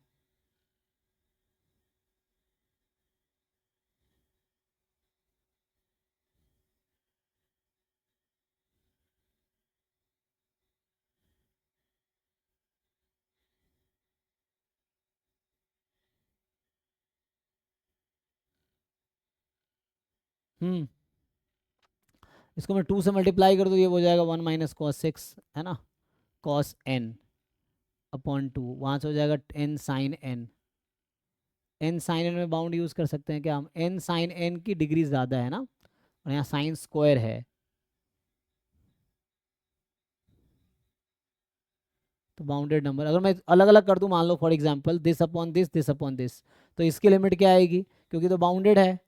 इसको मैं 2 से मल्टीप्लाई कर दूँ, ये हो जाएगा 1 माइनस कॉस 6, है ना, कॉस n अपॉन 2, वहाँ से हो जाएगा n sine n, n sine n में बाउंड यूज़ कर सकते हैं क्या हम, n साइन n की डिग्री ज़्यादा है ना, और यहाँ साइन स्क्वायर है, तो बाउंडेड नंबर अगर मैं अलग अलग कर दूँ, मान लो for example this upon this, this upon this, तो इसकी लिमिट क्या आएगी, क्योंकि तो बाउंडेड है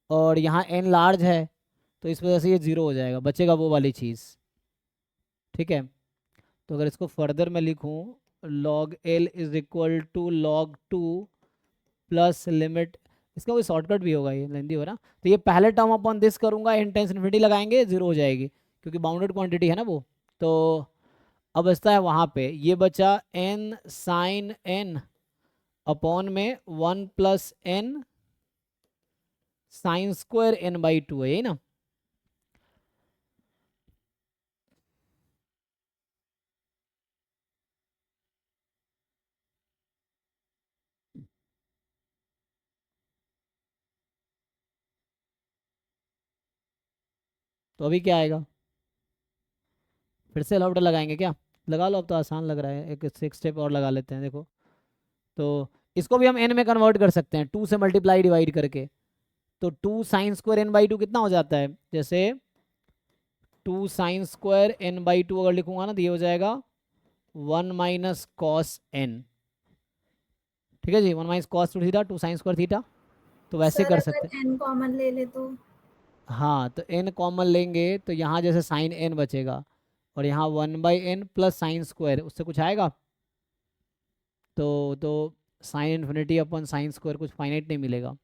और यहाँ n लार्ज है, तो इस वजह से ये 0 हो जाएगा, बचेगा वो वाली चीज़, ठीक है, तो अगर इसको फर्दर मैं लिखूं, log L is equal to log 2 plus limit, इसका कोई शॉर्टकट भी होगा, ये लेंदी हो रहा। तो ये पहले टर्म अपॉन दिस करूंगा, n टेंस इन्फिनिटी लगाएंगे, जीरो हो जाएगी क्योंकि बाउंडेड क्वांटिटी है ना वो। तो अब बचता है वहाँ पे, ये बचा n साइन n अपॉन में 1 plus n sine square n by 2 है, यही ना। तो अभी क्या आएगा, फिर से लॉपटर लगाएंगे क्या, लगा लो, अब तो आसान लग रहा है, एक 6 स्टेप और लगा लेते हैं। देखो तो इसको भी हम n में कन्वर्ट कर सकते हैं, 2 से मल्टीप्लाई डिवाइड करके। तो 2 साइन स्क्वायर n बाई 2 कितना हो जाता है, जैसे 2 साइन स्क्वायर n बाई 2 अगर लिखूंगा ना तो ये हो जाएगा 1 माइनस कॉस n। ठीक है जी, 1 minus cos 2 theta, 2 sine square theta. तो वैसे सर कर सकते हैं। अगर n कॉमन ले ले तो? हाँ, तो n कॉमन लेंगे तो यहाँ जैसे साइन n बचेगा और यहाँ 1/n प्लस साइन स्क्वायर, उससे कुछ आएगा। तो साइन इन्फिनिटी अपन साइन स्क्वायर कुछ फाइनाइट नहीं मिलेगा,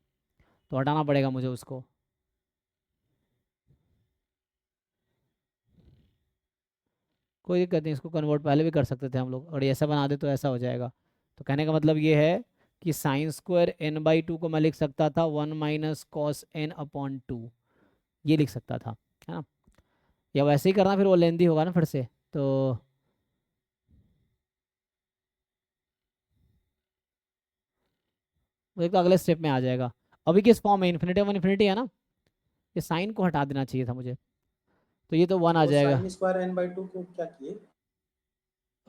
तो हटाना पड़ेगा मुझे उसको। कोई दिक्कत नहीं, इसको कन्वर्ट पहले भी कर सकते थे हम लोग, और ऐसा बना दे तो ऐसा हो जाएगा। तो कहने का मतलब ये है कि साइन स्क्वायर n बाई 2 को मैं लिख सकता था 1 माइनस कॉस n अपॉन 2, ये लिख सकता था, है ना। या वैसे ही करना, फिर वो लेंदी होगा ना फिर से। तो वो एक तो अगले स्टेप में आ जाएगा। अभी किस फॉर्म में, इन्फिनिटी वन इन्फिनिटी है ना, ये साइन को हटा देना चाहिए था मुझे, तो ये तो 1 आ वो जाएगा, साइन स्क्वायर n बाई 2 को क्या किए?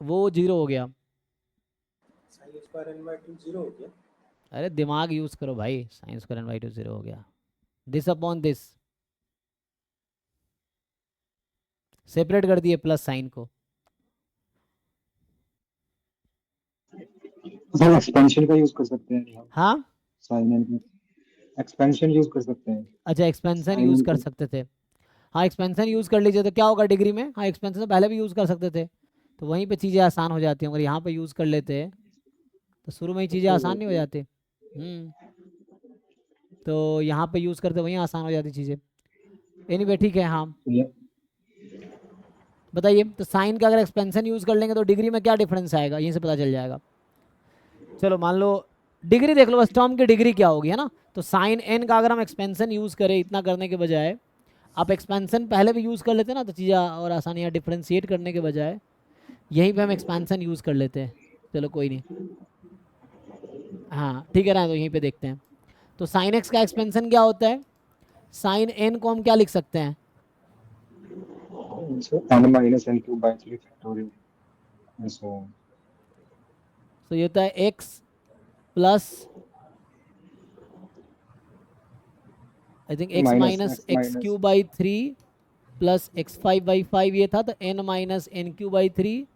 वो 0 हो गया। Sine square n by 2 zero हो गया। अरे दिमाग यूज करो भाई, साइन स्क्वायर n बाई 2 0 हो गया, दिस अपॉन दिस सेपरेट कर दिए प्लस साइन को। सर एक्सपेंशन का यूज कर सकते हैं हम, हाँ, साइन एन एक्सपेंशन यूज कर सकते हैं, अच्छा एक्सपेंशन साइन यूज एन कर का। सकते थे। हाँ एक्सपेंशन यूज कर लीजिए तो क्या होगा डिग्री में, हाँ एक्सपेंशन तो पहले भी यूज कर सकते थे, तो वहीं पे चीज़ें आसान हो जाती हैं। अगर यहाँ पे यूज कर लेते तो शुरू में ही चीज़ें आसान नहीं हो जाती। तो यहाँ पे यूज करते वहीं आसान हो जाती चीज़ें। एनीवे ठीक है, हाँ बताइए। तो साइन का अगर एक्सपेंशन यूज कर लेंगे तो डिग्री में क्या डिफरेंस आएगा, यहीं से पता चल जाएगा। चलो मान लो डिग्री देख लो बस, टर्म की डिग्री क्या होगी, है ना। तो साइन एन का अगर हम एक्सपेंशन यूज करें, इतना करने के बजाय आप एक्सपेंशन पहले भी यूज कर लेते ना, तो चीज़ें और आसानी, या डिफ्रेंशिएट करने के बजाय यहीं पे हम एक्सपेंशन यूज कर लेते हैं। चलो कोई नहीं, हाँ ठीक है ना, तो यहीं पे देखते हैं। तो साइन एक्स का एक्सपेंशन क्या होता है, साइन एन को हम क्या लिख सकते हैं, n minus n cube by 3 factorial and so on. तो ये होता है x plus I think x minus minus x x minus cube by 3 plus x5/5 ये था, तो n minus n cube by 3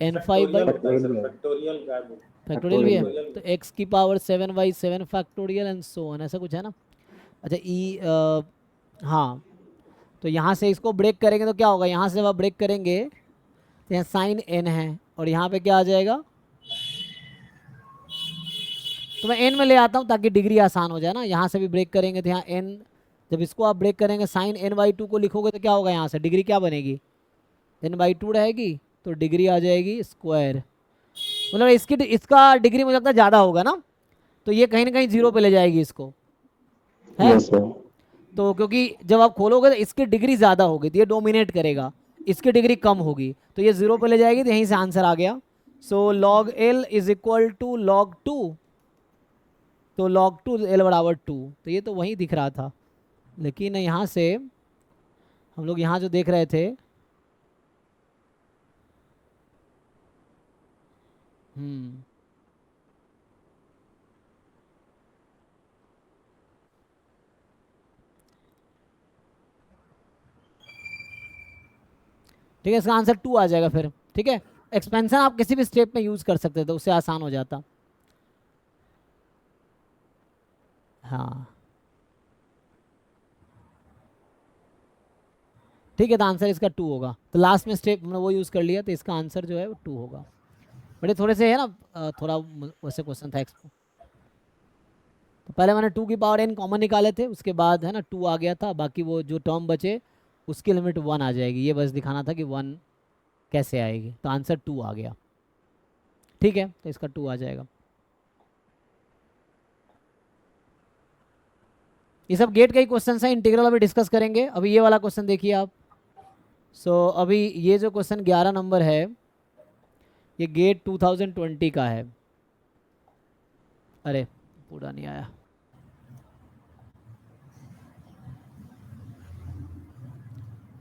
n5 by factorial होता है sir, factorial factorial गायब हो। फैक्टोरियल भी है। फैक्टोरियल तो x की power 7/7 factorial and so on, ऐसा कुछ है ना। अच्छा हाँ, तो यहाँ से इसको ब्रेक करेंगे तो क्या होगा, यहाँ से जब आप ब्रेक करेंगे तो यहाँ साइन n है और यहाँ पे क्या आ जाएगा, तो मैं n में ले आता हूँ ताकि डिग्री आसान हो जाए ना। यहाँ से भी ब्रेक करेंगे तो यहाँ n, जब इसको आप ब्रेक करेंगे साइन n/2 को लिखोगे तो क्या होगा, यहाँ से डिग्री क्या बनेगी, n/2 रहेगी, तो डिग्री आ जाएगी स्क्वायर। मतलब इसका डिग्री मुझे लगता है ज़्यादा होगा ना, तो ये कहीं ना कहीं 0 पे ले जाएगी इसको, है। Yes sir. तो क्योंकि जब आप खोलोगे तो इसकी डिग्री ज़्यादा होगी तो ये डोमिनेट करेगा, इसकी डिग्री कम होगी तो ये 0 पे ले जाएगी, तो यहीं से आंसर आ गया। So log L is equal to log 2, तो log 2 L बराबर 2, तो ये तो वहीं दिख रहा था। लेकिन यहाँ से हम लोग यहाँ जो देख रहे थे, ठीक है, इसका आंसर 2 आ जाएगा फिर। ठीक है, एक्सपेंशन आप किसी भी स्टेप में यूज कर सकते थे, उससे आसान हो जाता। हाँ ठीक है, तो आंसर इसका 2 होगा। तो लास्ट में स्टेप हमने वो यूज़ कर लिया, तो इसका आंसर जो है वो 2 होगा। बड़े थोड़े से है ना, थोड़ा वैसे क्वेश्चन था एक्सपो। तो पहले मैंने 2 की पावर n कॉमन निकाले थे, उसके बाद है ना 2 आ गया था, बाकी वो जो टर्म बचे उसकी लिमिट 1 आ जाएगी। ये बस दिखाना था कि 1 कैसे आएगी, तो आंसर 2 आ गया। ठीक है, तो इसका 2 आ जाएगा। ये सब गेट का ही क्वेश्चन है, इंटीग्रल अभी डिस्कस करेंगे। अभी ये वाला क्वेश्चन देखिए आप। अभी ये जो क्वेश्चन 11 नंबर है, ये गेट 2020 का है। अरे पूरा नहीं आया।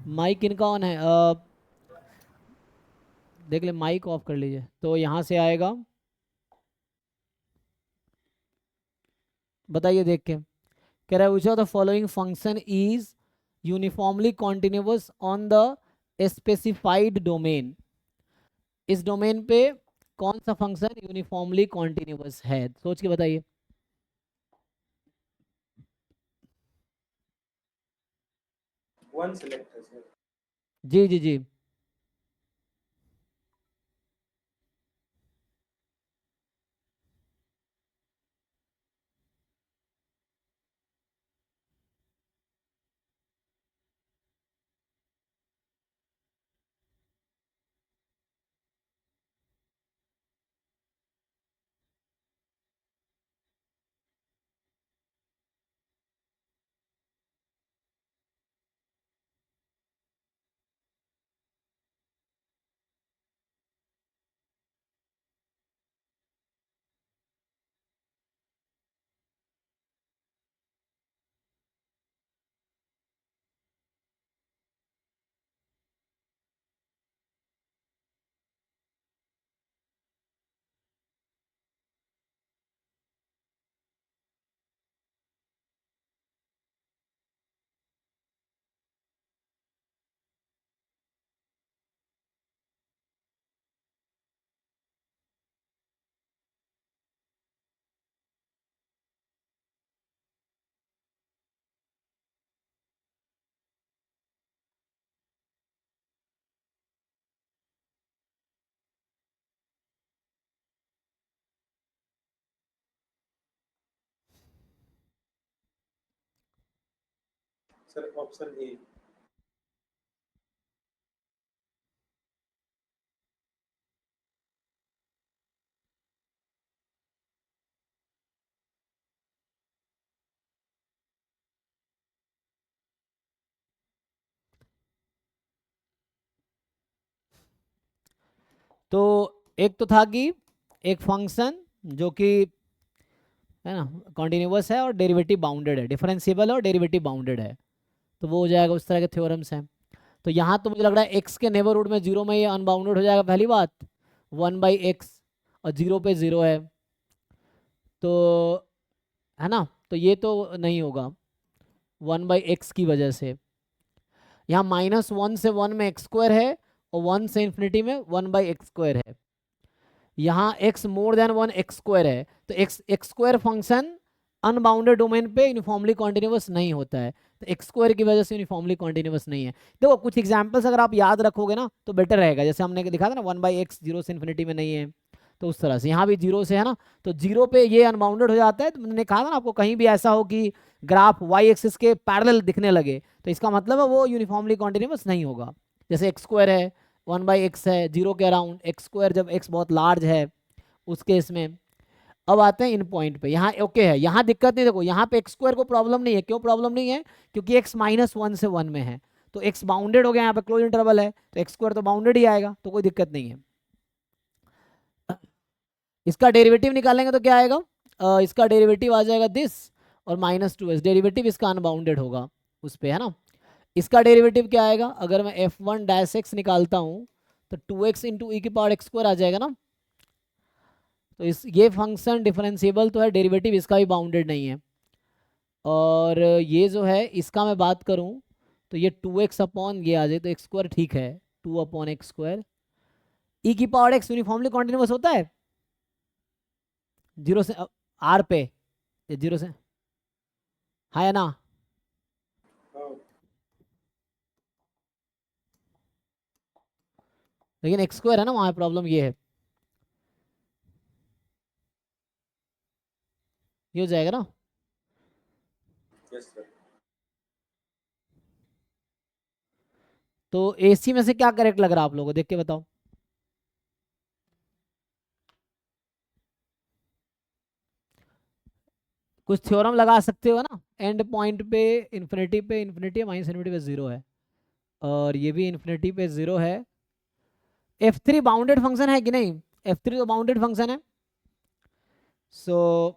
माइक इनका ऑन है, देख ले, माइक ऑफ कर लीजिए। तो यहाँ से आएगा, बताइए देख के। कह रहा है विच of the following function is uniformly continuous on the specified domain. इस डोमेन पे कौन सा फंक्शन यूनिफॉर्मली कॉन्टिन्यूअस है, सोच के बताइए। वन सिलेक्ट है सर। जी जी जी। Sir option A. तो एक तो था कि एक फंक्शन जो कि है ना कॉन्टिन्यूअस है और डेरिवेटिव बाउंडेड है, डिफरेंशिएबल और डेरिवेटिव बाउंडेड है, तो वो हो जाएगा। उस तरह के थ्योरम्स हैं। तो यहाँ तो मुझे लग रहा है एक्स के नेबरहुड में 0 में ये अनबाउंडेड हो जाएगा, पहली बात 1/x, और 0 पे 0 है, तो है ना, तो ये तो नहीं होगा 1/x की वजह से। यहाँ -1 से 1 में x² है, और 1 से इन्फिनिटी में 1/x² है। यहाँ x मोर देन 1 x² है, तो x² फंक्शन अनबाउंडेड डोमेन पे यूनिफॉर्मली कॉन्टिन्यूअस नहीं होता है, तो x² की वजह से यूनिफॉर्मली कॉन्टिन्यूअस नहीं है। देखो कुछ एग्जांपल्स अगर आप याद रखोगे ना तो बेटर रहेगा, जैसे हमने दिखा था ना 1/x 0 से इन्फिनिटी में नहीं है, तो उस तरह से यहाँ भी 0 से है ना, तो 0 पे ये अनबाउंडेड हो जाता है। तो मैंने कहा था ना आपको, कहीं भी ऐसा हो कि ग्राफ y एक्सिस के पैरेलल दिखने लगे, तो इसका मतलब है वो यूनिफॉर्मली कॉन्टिन्यूअस नहीं होगा। जैसे x² है, 1/x है 0 के अराउंड, x² जब x बहुत लार्ज है उस केस में। अब आते हैं इन पॉइंट पे, यहाँ ओके है, यहाँ दिक्कत नहीं। देखो यहाँ पे x² को प्रॉब्लम नहीं है, क्यों प्रॉब्लम नहीं है, क्योंकि x -1 से 1 में है, तो x बाउंडेड हो गया, यहाँ पे क्लोज इंटरवल है, तो x² तो बाउंडेड ही आएगा, तो कोई दिक्कत नहीं है। इसका डेरिवेटिव निकालेंगे तो क्या आएगा, इसका डेरिवेटिव आ जाएगा दिस, और -2s डेरिवेटिव इसका अनबाउंडेड होगा उस पे, है ना। इसका डेरिवेटिव क्या आएगा, अगर मैं f1-x निकालता हूँ तो 2x इंटू ई की पावर x² आ जाएगा ना। तो ये फंक्शन डिफरेंशिएबल तो है, डेरिवेटिव इसका भी बाउंडेड नहीं है। और ये जो है इसका मैं बात करूं तो ये 2x अपॉन ये आ जाए, तो x² ठीक है, 2/x²। ई की पावर x यूनिफॉर्मली कॉन्टिन्यूअस होता है 0 से r पे, ये 0 से, हाँ या ना। हाँ लेकिन एक्स स्क्वायर है ना, वहाँ प्रॉब्लम ये है, ये हो जाएगा ना। Yes sir. तो AC में से क्या करेक्ट लग रहा है आप लोगों को, देख के बताओ। कुछ थ्योरम लगा सकते हो ना, एंड पॉइंट पे इन्फिनिटी है, माइनस इन्फिनिटी पे 0 है, और ये भी इन्फिनिटी पे 0 है। F3 बाउंडेड फंक्शन है कि नहीं, F3 तो बाउंडेड फंक्शन है। सो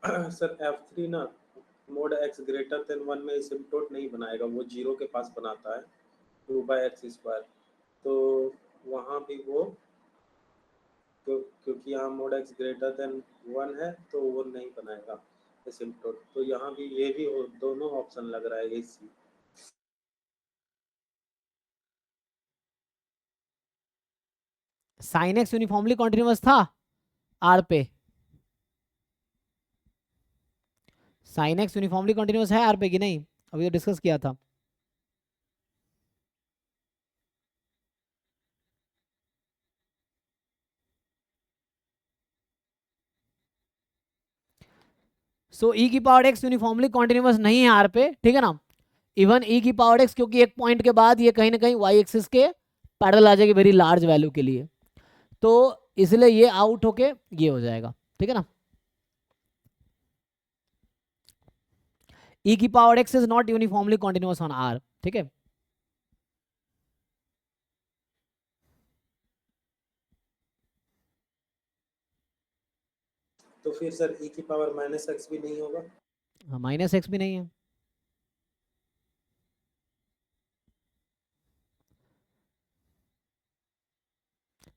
सर F3 ना मोड x ग्रेटर देन 1 में सिम्पटोट नहीं बनाएगा, वो 0 के पास बनाता है 2/x²। तो वहाँ भी वो क्योंकि यहाँ मोड x ग्रेटर देन 1 है तो वो नहीं बनाएगा सिम्पटोट। तो यहाँ भी ये भी दोनों ऑप्शन लग रहा है AC। sin x uniformly continuous था R पे, sin x यूनिफॉर्मली कॉन्टिन्यूअस है R पे कि नहीं, अभी तो डिस्कस किया था। सो e की पावर x यूनिफॉर्मली कॉन्टिन्यूअस नहीं है R पे, ठीक है ना। इवन e की पावर x, क्योंकि एक पॉइंट के बाद ये कहीं ना कहीं y एक्सिस के पैरेलल आ जाएगी वेरी लार्ज वैल्यू के लिए, तो इसलिए ये आउट होके ये हो जाएगा, ठीक है ना। e की power x is not uniformly continuous on R, ठीक है। तो फिर सर e की पावर -x भी नहीं होगा? हाँ, माइनस एक्स भी नहीं है।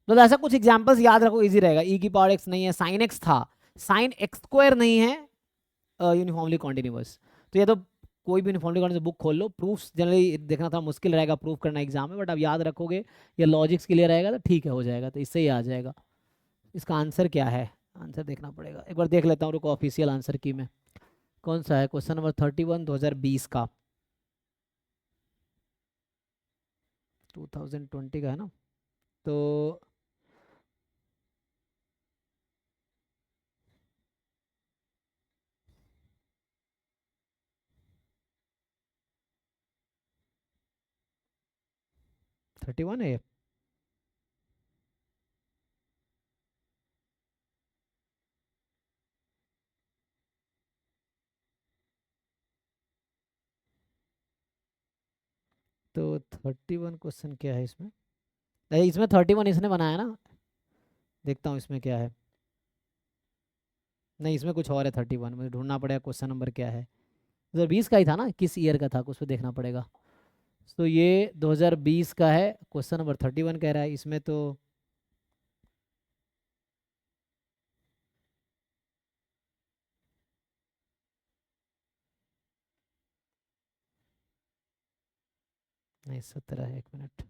तो ऐसा कुछ एग्जांपल्स याद रखो, इजी रहेगा। e की पावर x नहीं है, sin x था, sin x² नहीं है यूनिफॉर्मली कॉन्टिन्यूअस। तो ये तो कोई भी यूनिफॉर्मली कॉन्टिन्यूअस बुक खोल लो, प्रूफ्स जनरली देखना थोड़ा मुश्किल रहेगा प्रूफ करना एग्जाम में, बट आप याद रखोगे या लॉजिक्स क्लियर रहेगा तो ठीक है, हो जाएगा, तो इससे ही आ जाएगा। इसका आंसर क्या है, आंसर देखना पड़ेगा, एक बार देख लेता हूँ, रुको ऑफिशियल आंसर की में कौन सा है। क्वेश्चन नंबर 31 2020 का, 2020 का है ना। तो थर्टी वन है ये। तो 31 क्वेश्चन क्या है इसमें, इसमें 31 इसने बनाया ना, देखता हूँ इसमें क्या है। नहीं, इसमें कुछ और है 31, मुझे ढूंढना पड़ेगा क्वेश्चन नंबर क्या है। 2020 का ही था ना, किस ईयर का था कुछ पे देखना पड़ेगा। तो ये 2020 का है, क्वेश्चन नंबर 31 कह रहा है इसमें। तो नहीं 17 है, 1 मिनट।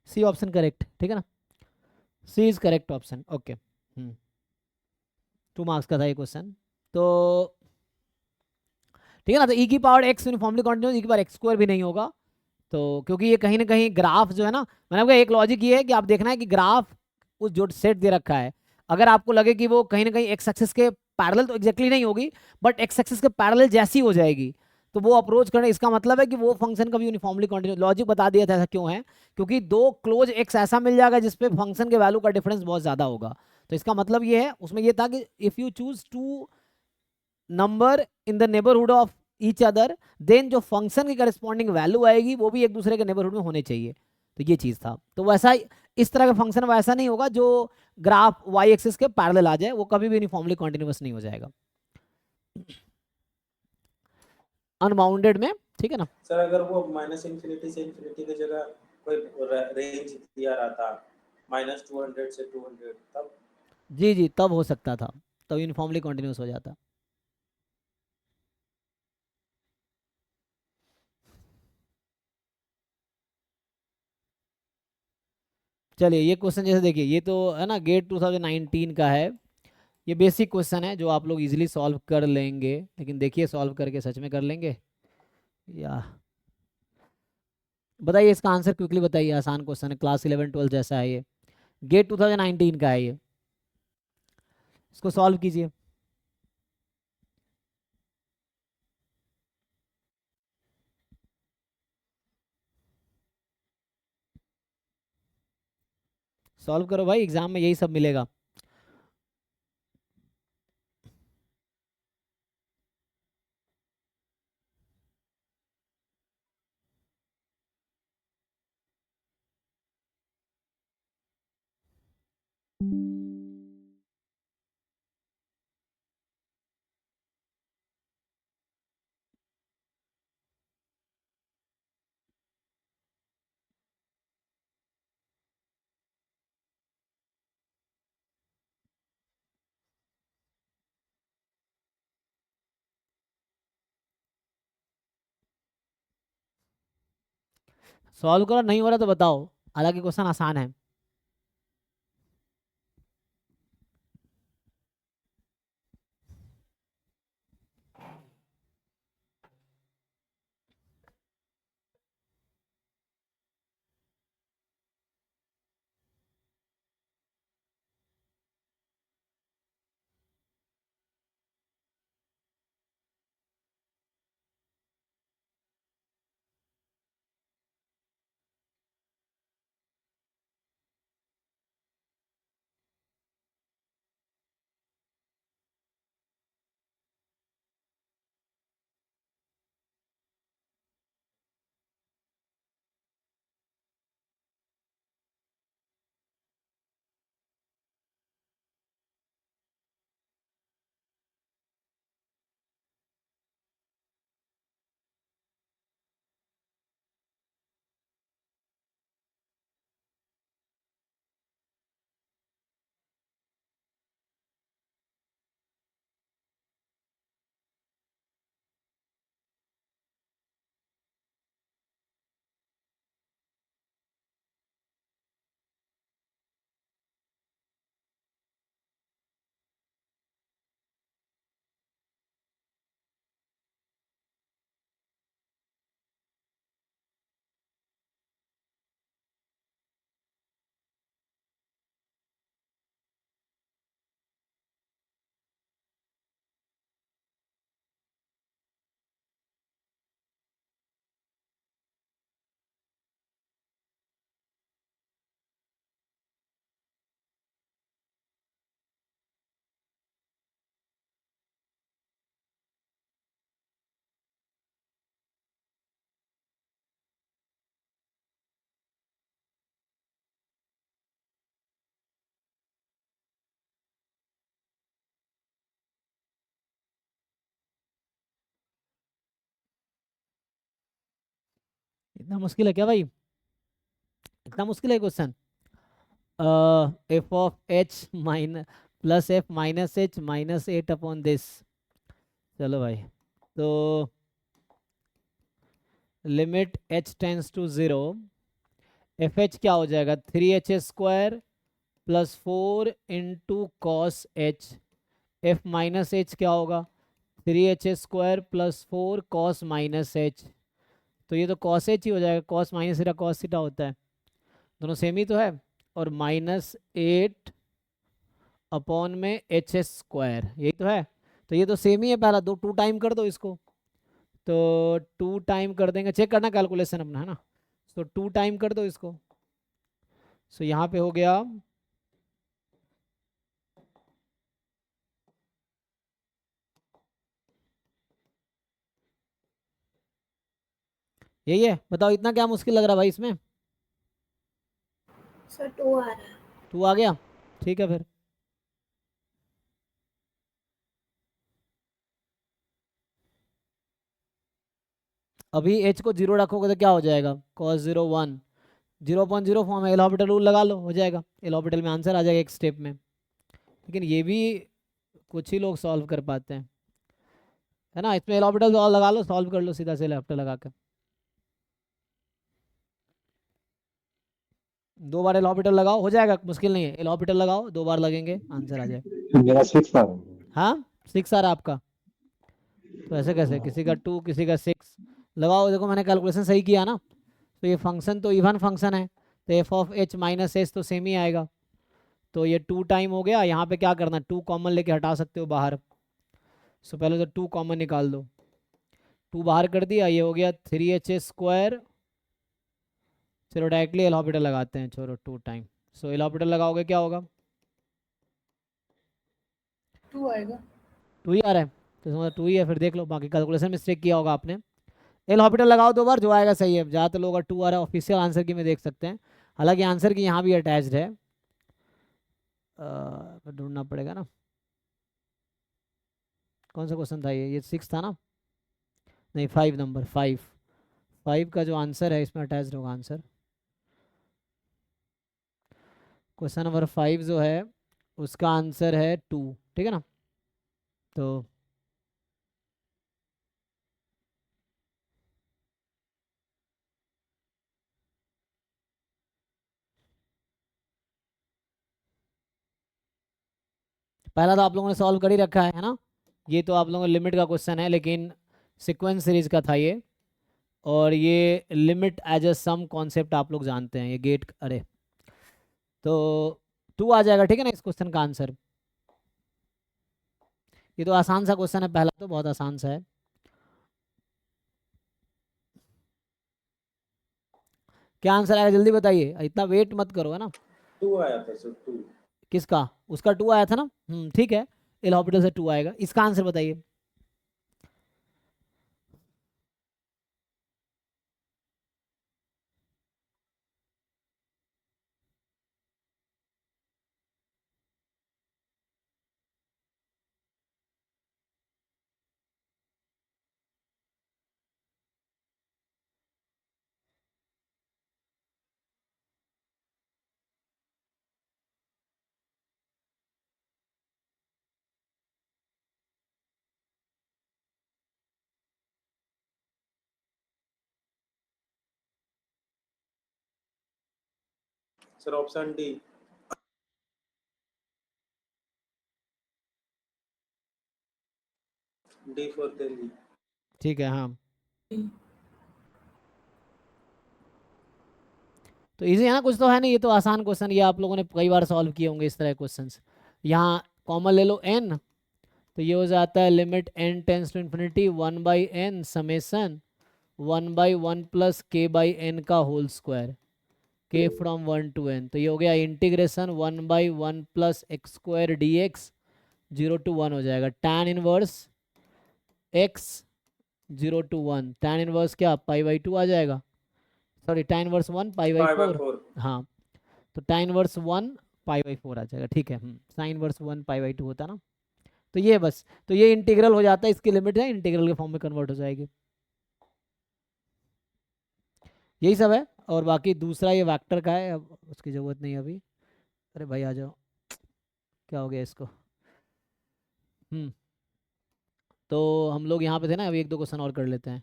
सी ऑप्शन करेक्ट, ठीक है ना, C is correct option, okay. 2 marks का था ये क्वेश्चन। तो ठीक है ना, तो e की power x uniformly continuous, e की पावर x² भी नहीं होगा। तो क्योंकि ये कहीं ना कहीं ग्राफ जो है ना, मैंने आपको एक लॉजिक ये है कि आप देखना है कि ग्राफ उस जो सेट दे रखा है, अगर आपको लगे कि वो कहीं ना कहीं एक्स एक्सिस के पैरेलल तो एग्जैक्टली नहीं होगी, बट एक्स एक्सिस के पैरेलल जैसी हो जाएगी, तो वो अप्रोच करने, इसका मतलब है कि वो फंक्शन कभी यूनिफॉर्मली कॉन्टिन्यूअस। लॉजिक बता दिया था ऐसा क्यों है, क्योंकि दो क्लोज एक्स ऐसा मिल जाएगा जिसपे फंक्शन के वैल्यू का डिफरेंस बहुत ज्यादा होगा। तो इसका मतलब ये है, उसमें ये था कि if you choose two number in the neighbourhood of each other, then जो फंक्शन की करस्पॉन्डिंग वैल्यू आएगी वो भी एक दूसरे के नेबरहुड में होने चाहिए। तो ये चीज था, तो वैसा इस तरह का फंक्शन वो ऐसा नहीं होगा जो ग्राफ वाई एक्सिस के पैरेलल आ जाए, वो कभी भी यूनिफॉर्मली कॉन्टिन्यूअस नहीं हो जाएगा अनबाउंडेड में, ठीक है ना। सर अगर वो माइनस इन्फिनिटी से इन्फिनिटी की जगह कोई रेंज दिया रहता -200 से 200 तब। जी जी, तब हो सकता था, तब यूनिफॉर्मली कॉन्टिन्यूअस हो जाता। चलिए ये क्वेश्चन जैसे देखिए, ये तो है ना गेट 2019 का है, ये बेसिक क्वेश्चन है जो आप लोग इजीली सॉल्व कर लेंगे, लेकिन देखिए सॉल्व करके सच में कर लेंगे या बताइए इसका आंसर क्विकली बताइए। आसान क्वेश्चन है, क्लास 11 12 जैसा है ये, गेट 2019 का है ये, इसको सॉल्व कीजिए। सॉल्व करो भाई, एग्जाम में यही सब मिलेगा। सॉल्व करो, नहीं हो रहा तो बताओ, हालांकि क्वेश्चन आसान है। इतना मुश्किल है क्या भाई, इतना मुश्किल है question. F of h minus plus f minus h minus 8 upon this. चलो भाई, तो limit h tends to 0, f h क्या हो जाएगा, 3h² plus 4 into cos h, f minus h क्या होगा, 3h² plus 4 cos minus H. तो ये तो कॉस एच ही हो जाएगा, cos minus theta cos theta होता है, दोनों सेम ही तो है। और -8 अपॉन में h², यही तो है। तो ये तो सेम ही है, पहला दो 2 टाइम कर दो इसको, तो 2 टाइम कर देंगे, चेक करना कैलकुलेशन अपना, है ना। तो 2 टाइम कर दो इसको, सो यहाँ पे हो गया यही है। बताओ इतना क्या मुश्किल लग रहा है भाई इसमें। सर 2 आ रहा है। 2 आ गया, ठीक है फिर। अभी h को 0 रखोगे तो क्या हो जाएगा, cos 0 1, 0.0 फॉर्म है, एल ऑर्बिटल रूल लगा लो, हो जाएगा, एल ऑर्बिटल में आंसर आ जाएगा एक स्टेप में। लेकिन ये भी कुछ ही लोग सॉल्व कर पाते हैं, है ना। इसमें एल ऑर्बिटल लगा लो, सॉल्व कर लो सीधा से एल ऑर्बिटल लगा के। 2 बार एल ऑर्बिटल लगाओ, हो जाएगा, मुश्किल नहीं है, एल ऑर्बिटल लगाओ 2 बार लगेंगे, आंसर आ जाएगा। मेरा 6 आ रहा है। हाँ 6 आ रहा है आपका, तो ऐसे कैसे, किसी का 2 किसी का 6 लगाओ। देखो मैंने कैलकुलेशन सही किया ना, तो ये फंक्शन तो इवन फंक्शन है, तो F of h minus H तो सेम ही आएगा। तो ये 2 टाइम हो गया, यहाँ पे क्या करना, 2 कॉमन लेके हटा सकते हो बाहर। सो पहले तो 2 कॉमन निकाल दो, 2 बाहर कर दिया, ये हो गया 3h²। चलो डायरेक्टली एल ऑर्बिटल लगाते हैं, छोड़ो 2 टाइम। सो एल ऑर्बिटल लगाओगे क्या होगा, 2 आएगा। 2 ही आ रहा है, तो समझ 2 ही है, फिर देख लो बाकी कैलकुलेशन मिस्टेक किया होगा आपने। एल ऑर्बिटल लगाओ 2 बार, जो आएगा सही है। ज़्यादातर लोग 2 आ रहा है ऑफिशियल आंसर की में देख सकते हैं, हालांकि आंसर की यहाँ भी अटैच्ड है, ढूंढना पड़ेगा ना, कौन सा क्वेश्चन था ये 6 था ना, नहीं 5 नंबर 5 का जो आंसर है इसमें अटैच्ड होगा आंसर। क्वेश्चन नंबर 5 जो है उसका आंसर है 2, ठीक है ना। तो पहला तो आप लोगों ने सॉल्व कर ही रखा है ना, ये तो आप लोगों को लिमिट का क्वेश्चन है, लेकिन सीक्वेंस सीरीज का था ये, और ये limit as a sum concept आप लोग जानते हैं, ये गेट, अरे तो 2 आ जाएगा, ठीक है ना इस क्वेश्चन का आंसर। ये तो आसान सा क्वेश्चन है, पहला तो बहुत आसान सा है। क्या आंसर आएगा जल्दी बताइए, इतना वेट मत करो, है ना। 2 आया था सर, 2। किसका, उसका 2 आया था ना, ठीक है, एल ऑर्बिटल से 2 आएगा, इसका आंसर बताइए। Sir option D. D for Delhi. ठीक है, हाँ तो इजी है ना, कुछ तो है नहीं, ये तो आसान क्वेश्चन, ये आप लोगों ने कई बार सॉल्व किए होंगे इस तरह के क्वेश्चंस। यहाँ कॉमन ले लो n, तो ये हो जाता है limit n tends to infinity 1/n summation 1/1 plus k by n का whole square, k from 1 to n। तो ये हो गया integration 1/1 plus x² dx 0 to 1 हो जाएगा, tan inverse x 0 to 1, tan inverse क्या π/2 आ जाएगा, सॉरी tan इनवर्स 1 π/4। 5/4। हाँ तो tan इनवर्स 1 π/4 आ जाएगा, ठीक है। साइन इनवर्स 1 π/2 होता ना, तो ये बस, तो ये इंटीग्रल हो जाता है, इसकी लिमिट है इंटीग्रल के फॉर्म में कन्वर्ट हो जाएगी, यही सब है। और बाकी दूसरा ये वेक्टर का है, अब उसकी ज़रूरत नहीं अभी। अरे भाई आ जाओ, क्या हो गया इसको। तो हम लोग यहाँ पे थे ना, अभी 1-2 क्वेश्चन और कर लेते हैं।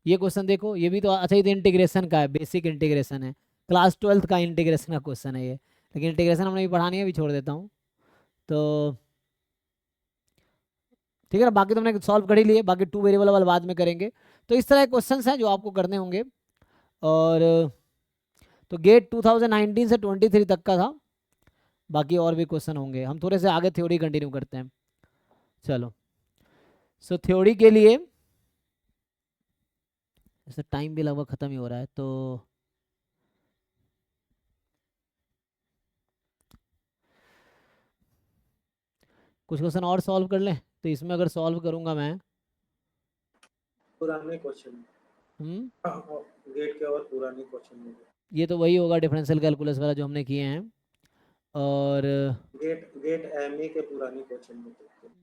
ये क्वेश्चन देखो, ये भी तो अच्छा, ये तो इंटीग्रेशन का है, बेसिक इंटीग्रेशन है, क्लास 12th का इंटीग्रेशन का क्वेश्चन है ये, लेकिन इंटीग्रेशन हमने भी पढ़ानी है, अभी छोड़ देता हूँ। तो ठीक है ना, बाकी तो हमने सॉल्व कर ही लिए, बाकी 2 वेरिएबल वाला बाद में करेंगे। तो इस तरह के क्वेश्चंस हैं जो आपको करने होंगे। और तो गेट 2019 से 23 तक का था, बाकी और भी क्वेश्चन होंगे, हम थोड़े से आगे थ्योरी कंटिन्यू करते हैं। चलो सो थ्योरी के लिए ऐसे टाइम भी लगभग ख़त्म ही हो रहा है, तो कुछ क्वेश्चन और सॉल्व कर लें। तो इसमें अगर सॉल्व करूंगा मैं, पुराने क्वेश्चन। हम्म गेट के और पुराने क्वेश्चन होंगे। ये तो वही होगा डिफरेंशियल कैलकुलस वाला जो हमने किए हैं। और गेट गेट एमए के पुराने क्वेश्चन में देखते हैं।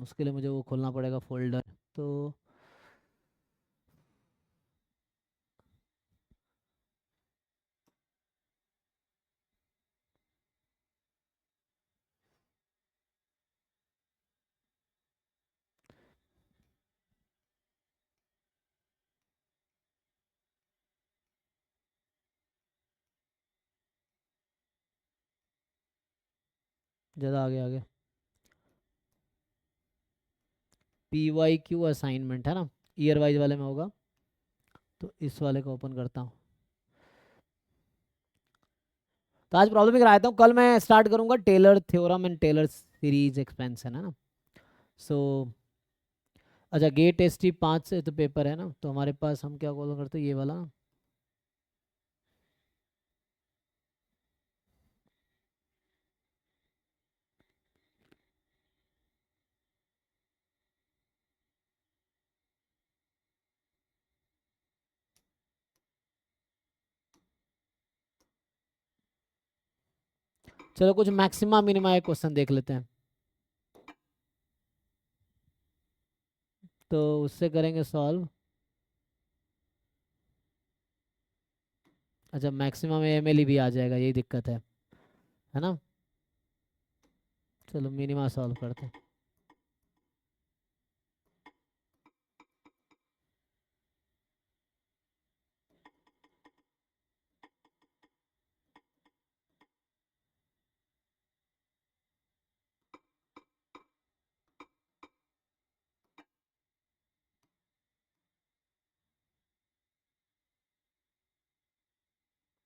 उसके लिए मुझे वो खोलना पड़ेगा फोल्डर। तो ज़्यादा आगे आगे PYQ असाइनमेंट है ना, ईयर वाइज वाले में होगा। तो इस वाले को ओपन करता हूँ। तो आज प्रॉब्लम ही कराता हूँ, कल मैं स्टार्ट करूँगा Taylor theorem and Taylor series expansion है ना। सो अच्छा, गेट ST 5 से तो पेपर है ना, तो हमारे पास हम क्या कॉल करते हैं, ये वाला ना। चलो कुछ मैक्सिमा मिनिमा एक क्वेश्चन देख लेते हैं, तो उससे करेंगे सॉल्व। अच्छा, मैक्सिमम MLE भी आ जाएगा, यही दिक्कत है ना। चलो मिनिमा सॉल्व करते हैं।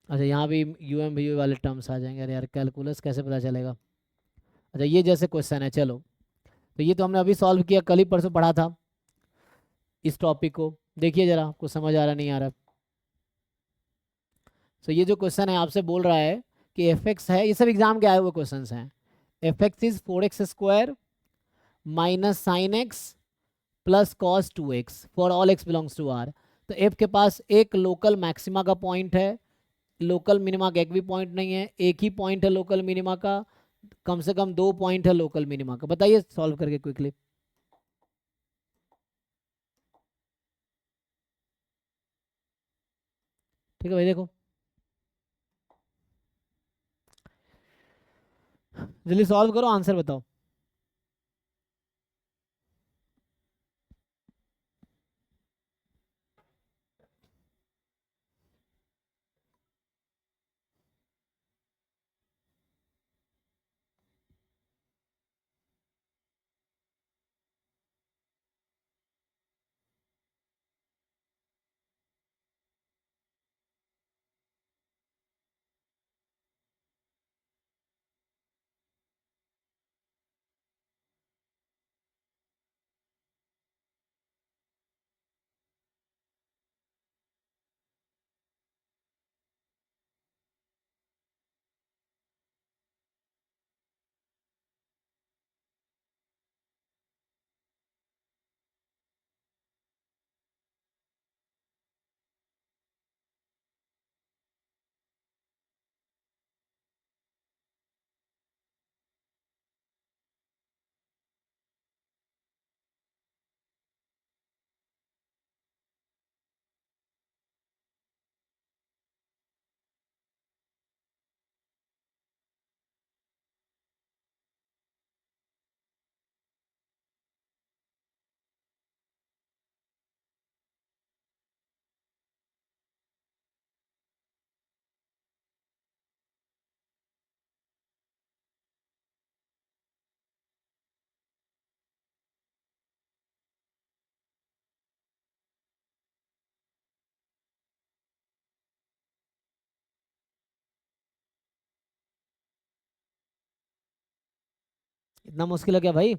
अच्छा, यहाँ भी UMVU वाले टर्म्स आ जाएंगे। अरे यार, कैलकुलस कैसे पता चलेगा। अच्छा, ये जैसे क्वेश्चन है, चलो तो ये तो हमने अभी सॉल्व किया, कल ही परसों पढ़ा था इस टॉपिक को। देखिए जरा, आपको समझ आ रहा नहीं आ रहा। तो ये जो क्वेश्चन है आपसे बोल रहा है कि fx है, ये सब एग्जाम के आए हुए क्वेश्चन हैं। fx is 4x square minus sine x plus cos 2x for all x belongs to R। तो f के पास एक लोकल मैक्सिमा का पॉइंट है, लोकल मिनिमा का एक भी पॉइंट नहीं है, एक ही पॉइंट है लोकल मिनिमा का, कम से कम 2 पॉइंट है लोकल मिनिमा का। बताइए सॉल्व करके क्विकली। ठीक है भाई, देखो जल्दी सॉल्व करो, आंसर बताओ। इतना मुश्किल है क्या भाई?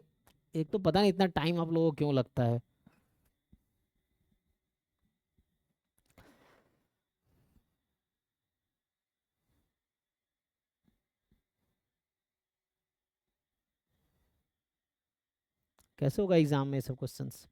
एक तो पता नहीं इतना टाइम आप लोगों को क्यों लगता है। कैसे होगा एग्जाम में ये सब क्वेश्चंस?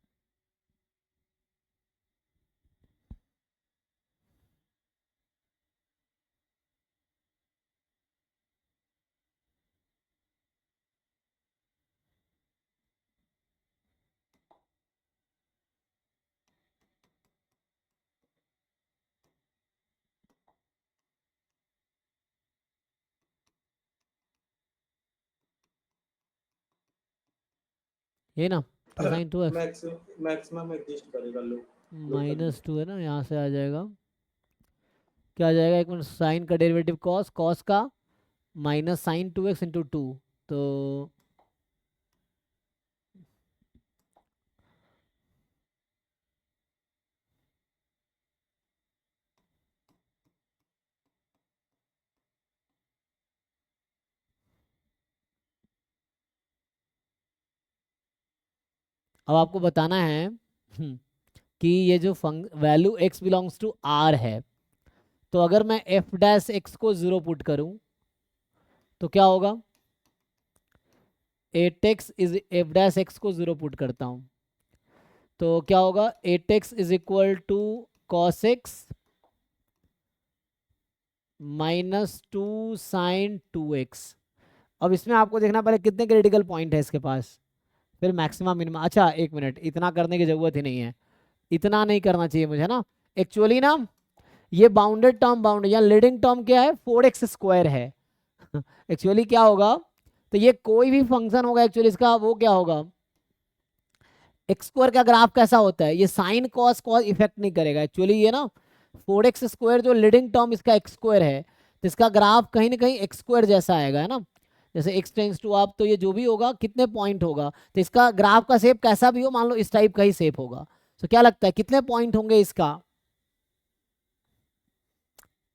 ये ना साइन 2x मैक्सिमम एग्जिस्ट करेगा लो -2 है ना, यहाँ से आ जाएगा, क्या आ जाएगा, एक मिनट, साइन का डेरिवेटिव कॉस, कॉस का माइनस साइन 2x इंटू 2, तो अब आपको बताना है कि ये जो value x belongs to r है, तो अगर मैं f डैश x को 0 पुट करूं तो क्या होगा, 8x is f dash x को 0 पुट करता हूं तो क्या होगा, 8x is equal to cos x -2 sine 2x। अब इसमें आपको देखना पहले कितने क्रिटिकल पॉइंट है इसके पास, फिर मैक्सिमम मिनिमम। अच्छा एक मिनट, इतना करने की जरूरत ही नहीं है, इतना नहीं करना चाहिए मुझे ना, एक्चुअली ना ये बाउंडेड टर्म, बाउंड या लीडिंग टर्म क्या है, 4x स्क्वायर है एक्चुअली क्या होगा, तो ये कोई भी फंक्शन होगा एक्चुअली इसका वो क्या होगा, एक्स स्क्वायर का ग्राफ कैसा होता है, ये साइन कॉस कॉस इफेक्ट नहीं करेगा एक्चुअली, ये ना 4x स्क्वायर जो लीडिंग टर्म इसका एक्स स्क्वायर है, तो इसका ग्राफ कहीं ना कहीं एक्स स्क्वायर जैसा आएगा, है ना, जैसे x टेंस टू आप, तो ये जो भी होगा कितने पॉइंट होगा, तो इसका ग्राफ का शेप कैसा भी हो, मान लो इस टाइप का ही शेप होगा, तो क्या लगता है कितने पॉइंट होंगे इसका,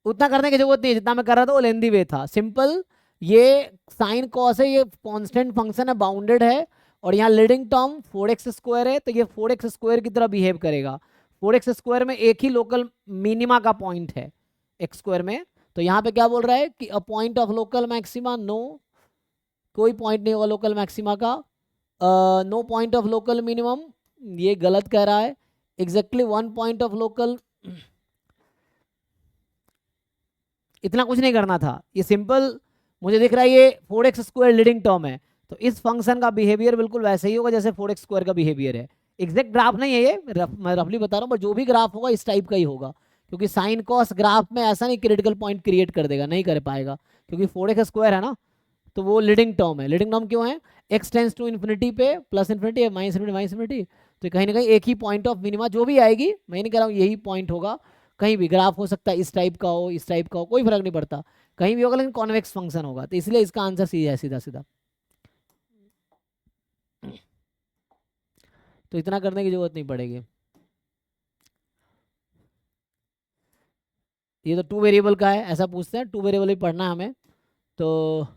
उतना करने की जरूरत नहीं है जितना मैं कर रहा था, वो लेंदी वे था, सिंपल, ये साइन कॉस है, ये कांस्टेंट फंक्शन है, बाउंडेड है, और यहाँ लीडिंग टर्म 4x स्क्वायर है, तो ये 4x स्क्वायर की तरह बिहेव करेगा, 4x स्क्वायर में एक ही लोकल मिनिमा का पॉइंट है x स्क्वायर में, तो यहाँ पे क्या बोल रहा है कि a point of local maxima, no, कोई पॉइंट नहीं होगा लोकल मैक्सिमा का, no point of local minimum, ये गलत कह रहा है, एग्जैक्टली 1 पॉइंट ऑफ लोकल, इतना कुछ नहीं करना था, ये सिंपल मुझे दिख रहा है ये 4x स्क्वायर लीडिंग टर्म है, तो इस फंक्शन का बिहेवियर बिल्कुल वैसे ही होगा जैसे 4x स्क्वायर का बिहेवियर है, एग्जैक्ट ग्राफ नहीं है ये, मैं रफली बता रहा हूँ, बट जो भी ग्राफ होगा इस टाइप का ही होगा, क्योंकि साइन कॉस ग्राफ में ऐसा नहीं क्रिटिकल पॉइंट क्रिएट कर देगा, नहीं कर पाएगा, क्योंकि 4x स्क्वायर है ना, तो वो लीडिंग टर्म है, लीडिंग टर्म क्यों है, x टेंस टू इन्फिनिटी पे plus infinity minus infinity minus infinity, तो कहीं ना कहीं एक ही पॉइंट ऑफ मिनिमा जो भी आएगी, मैं नहीं कह रहा हूँ यही पॉइंट होगा, कहीं भी ग्राफ हो सकता है, इस टाइप का हो, इस टाइप का हो, कोई फर्क नहीं पड़ता, कहीं भी होगा, लेकिन कॉन्वेक्स फंक्शन होगा, तो इसलिए इसका आंसर सी है, सीधा सीधा, तो इतना करने की जरूरत नहीं पड़ेगी, ये तो 2 वेरिएबल का है, ऐसा पूछते हैं 2 वेरिएबल ही पढ़ना है हमें, तो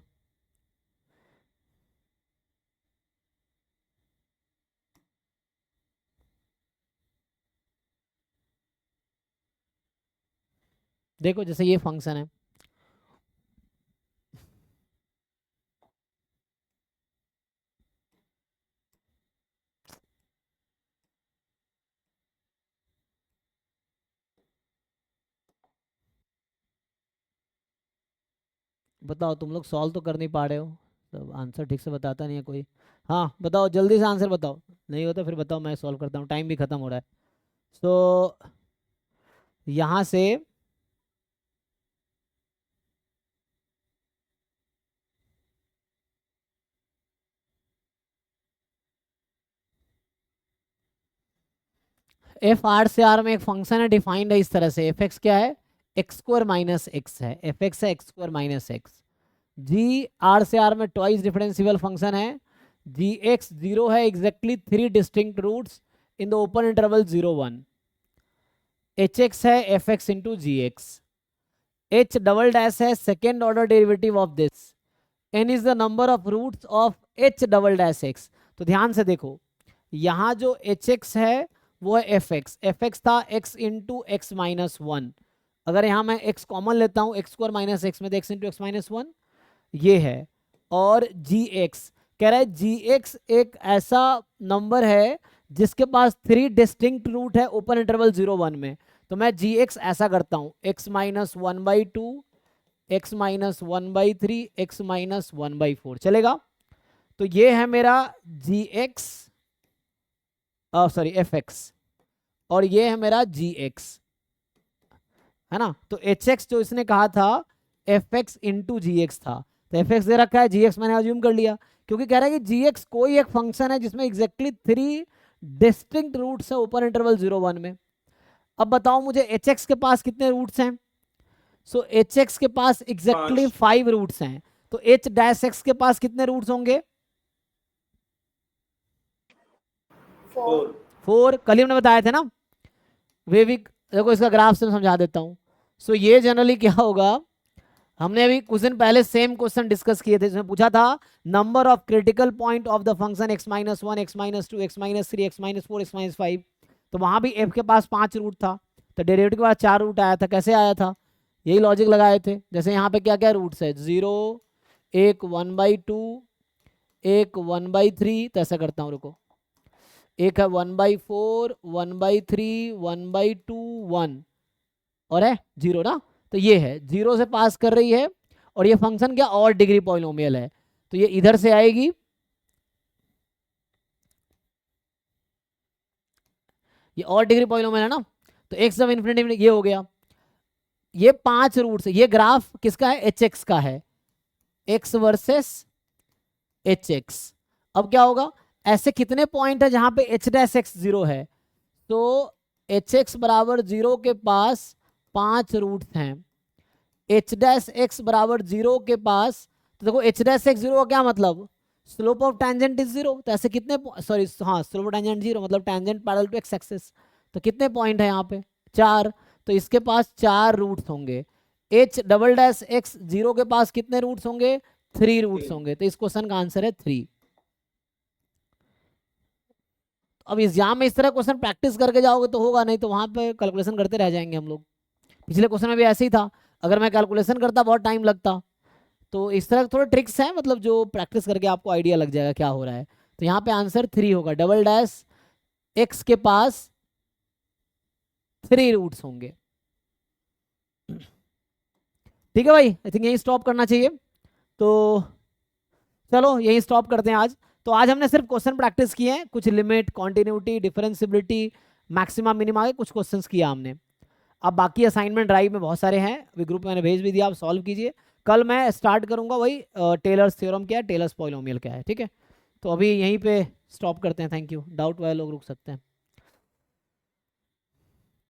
देखो जैसे ये फंक्शन है, बताओ तुम लोग सॉल्व तो कर नहीं पा रहे हो, तो आंसर ठीक से बताता नहीं है कोई, हाँ बताओ जल्दी से आंसर बताओ, नहीं होता फिर बताओ मैं सॉल्व करता हूँ, टाइम भी खत्म हो रहा है, तो यहाँ से एफ आर से आर में एक फंक्शन है, डिफाइंड है इस तरह से, एफ एक्स क्या है, एक्स स्क्वायर माइनस एक्स है, एफ एक्स है x square minus x, g R से आर में ट्वाइस डिफरेंशियल फंक्शन है, जी एक्स 0 है, exactly 3 distinct roots in the open interval 0 1, h x है f x into g x, h double dash है second order derivative of this, n is the number of roots of h double dash x, तो ध्यान से देखो यहाँ जो H x है वो है एफ एक्स था एक्स इंटू एक्स माइनस 1, अगर यहाँ मैं एक्स कॉमन लेता हूँ एक्स स्क्वायर माइनस एक्स में, एक्स इंटू एक्स माइनस 1 ये है, और जी एक्स कह रहा है, जी एक्स एक ऐसा नंबर है जिसके पास 3 डिस्टिंक्ट रूट है ओपन इंटरवल 0 1 में, तो मैं जी एक्स ऐसा करता हूँ x minus 1/2, x minus 1/3, x minus 1/4 चलेगा, तो ये है मेरा जी एक्स, सॉरी एफ एक्स, और ये है मेरा जी एक्स, है ना, तो एच एक्स जो इसने कहा था F x into g x था, तो एफ एक्स दे रखा है, जी एक्स मैंने अज्यूम कर लिया, क्योंकि कह रहा है कि gx कोई एक फंक्शन है जिसमें एग्जैक्टली 3 डिस्टिंक्ट रूट्स है ऊपर इंटरवल 0 1 में। अब बताओ मुझे hx के पास कितने रूट्स हैं? सो hx के पास एग्जैक्टली 5 रूट्स हैं, तो h डैश x के पास कितने रूट्स होंगे? 4 4। कल ही हमने बताए थे ना, वे भी देखो इसका ग्राफ से समझा देता हूँ। सो ये जनरली क्या होगा, हमने अभी कुछ दिन पहले सेम क्वेश्चन डिस्कस किए थे, जिसमें पूछा था number of critical point of the function x minus 1 x minus 2 x minus 3 x minus 4 x minus 5। तो वहां भी f के पास 5 रूट था, तो डेरिवेटिव के बाद 4 रूट आया था। कैसे आया था? यही लॉजिक लगाए थे। जैसे यहाँ पे क्या क्या रूट्स है, 0, एक 1/2, एक 1/3, तो ऐसा करता हूँ, रुको, एक है 1/4, 1/3, 1/2, 1 और है 0 ना। तो ये है 0 से पास कर रही है, और ये फंक्शन क्या, और डिग्री पॉलिनोमियल है, तो ये इधर से आएगी, ये और डिग्री पॉलिनोमियल है ना, तो x जब इन्फिनिटी ये हो गया। ये 5 रूट्स है। ये ग्राफ किसका है? hx का है, x वर्सेस hx। अब क्या होगा, ऐसे कितने पॉइंट है जहां पे h डैश x 0 है? तो hx बराबर 0 के पास 5 रूट्स हैं, h डैश x बराबर 0 के पास, तो देखो h डैश x 0 का क्या मतलब, स्लोप ऑफ टेंजेंट इज 0। तो ऐसे कितने, सॉरी हाँ, स्लोप ऑफ टेंजेंट 0 मतलब tangent parallel to x axis. तो कितने पॉइंट है यहाँ पे? 4। तो इसके पास 4 रूट्स होंगे। h डबल डैश x 0 के पास कितने रूट्स होंगे? 3 रूट्स होंगे। तो इस क्वेश्चन का आंसर है 3। अब एग्जाम में इस तरह क्वेश्चन प्रैक्टिस करके जाओगे तो होगा, नहीं तो वहां पे कैलकुलेशन करते रह जाएंगे हम लोग। पिछले क्वेश्चन में भी ऐसे ही था, अगर मैं कैलकुलेशन करता बहुत टाइम लगता। तो इस तरह थोड़े ट्रिक्स हैं, मतलब जो प्रैक्टिस करके आपको आइडिया लग जाएगा क्या हो रहा है। तो यहाँ पे आंसर 3 होगा, डबल डैश x के पास 3 रूट्स होंगे। ठीक है भाई, आई थिंक यही स्टॉप करना चाहिए। तो चलो यही स्टॉप करते हैं आज। तो आज हमने सिर्फ क्वेश्चन प्रैक्टिस किए हैं, कुछ limit, continuity, differentiability, maxima, minima के कुछ क्वेश्चंस किया हमने। अब बाकी असाइनमेंट ड्राइव में बहुत सारे हैं, अभी ग्रुप में मैंने भेज भी दिया, आप सॉल्व कीजिए। कल मैं स्टार्ट करूंगा वही टेलर्स थ्योरम क्या है, टेलर्स पॉलिनोमियल क्या है। ठीक है, तो अभी यहीं पे स्टॉप करते हैं। Thank you. डाउट वाले लोग रुक सकते हैं।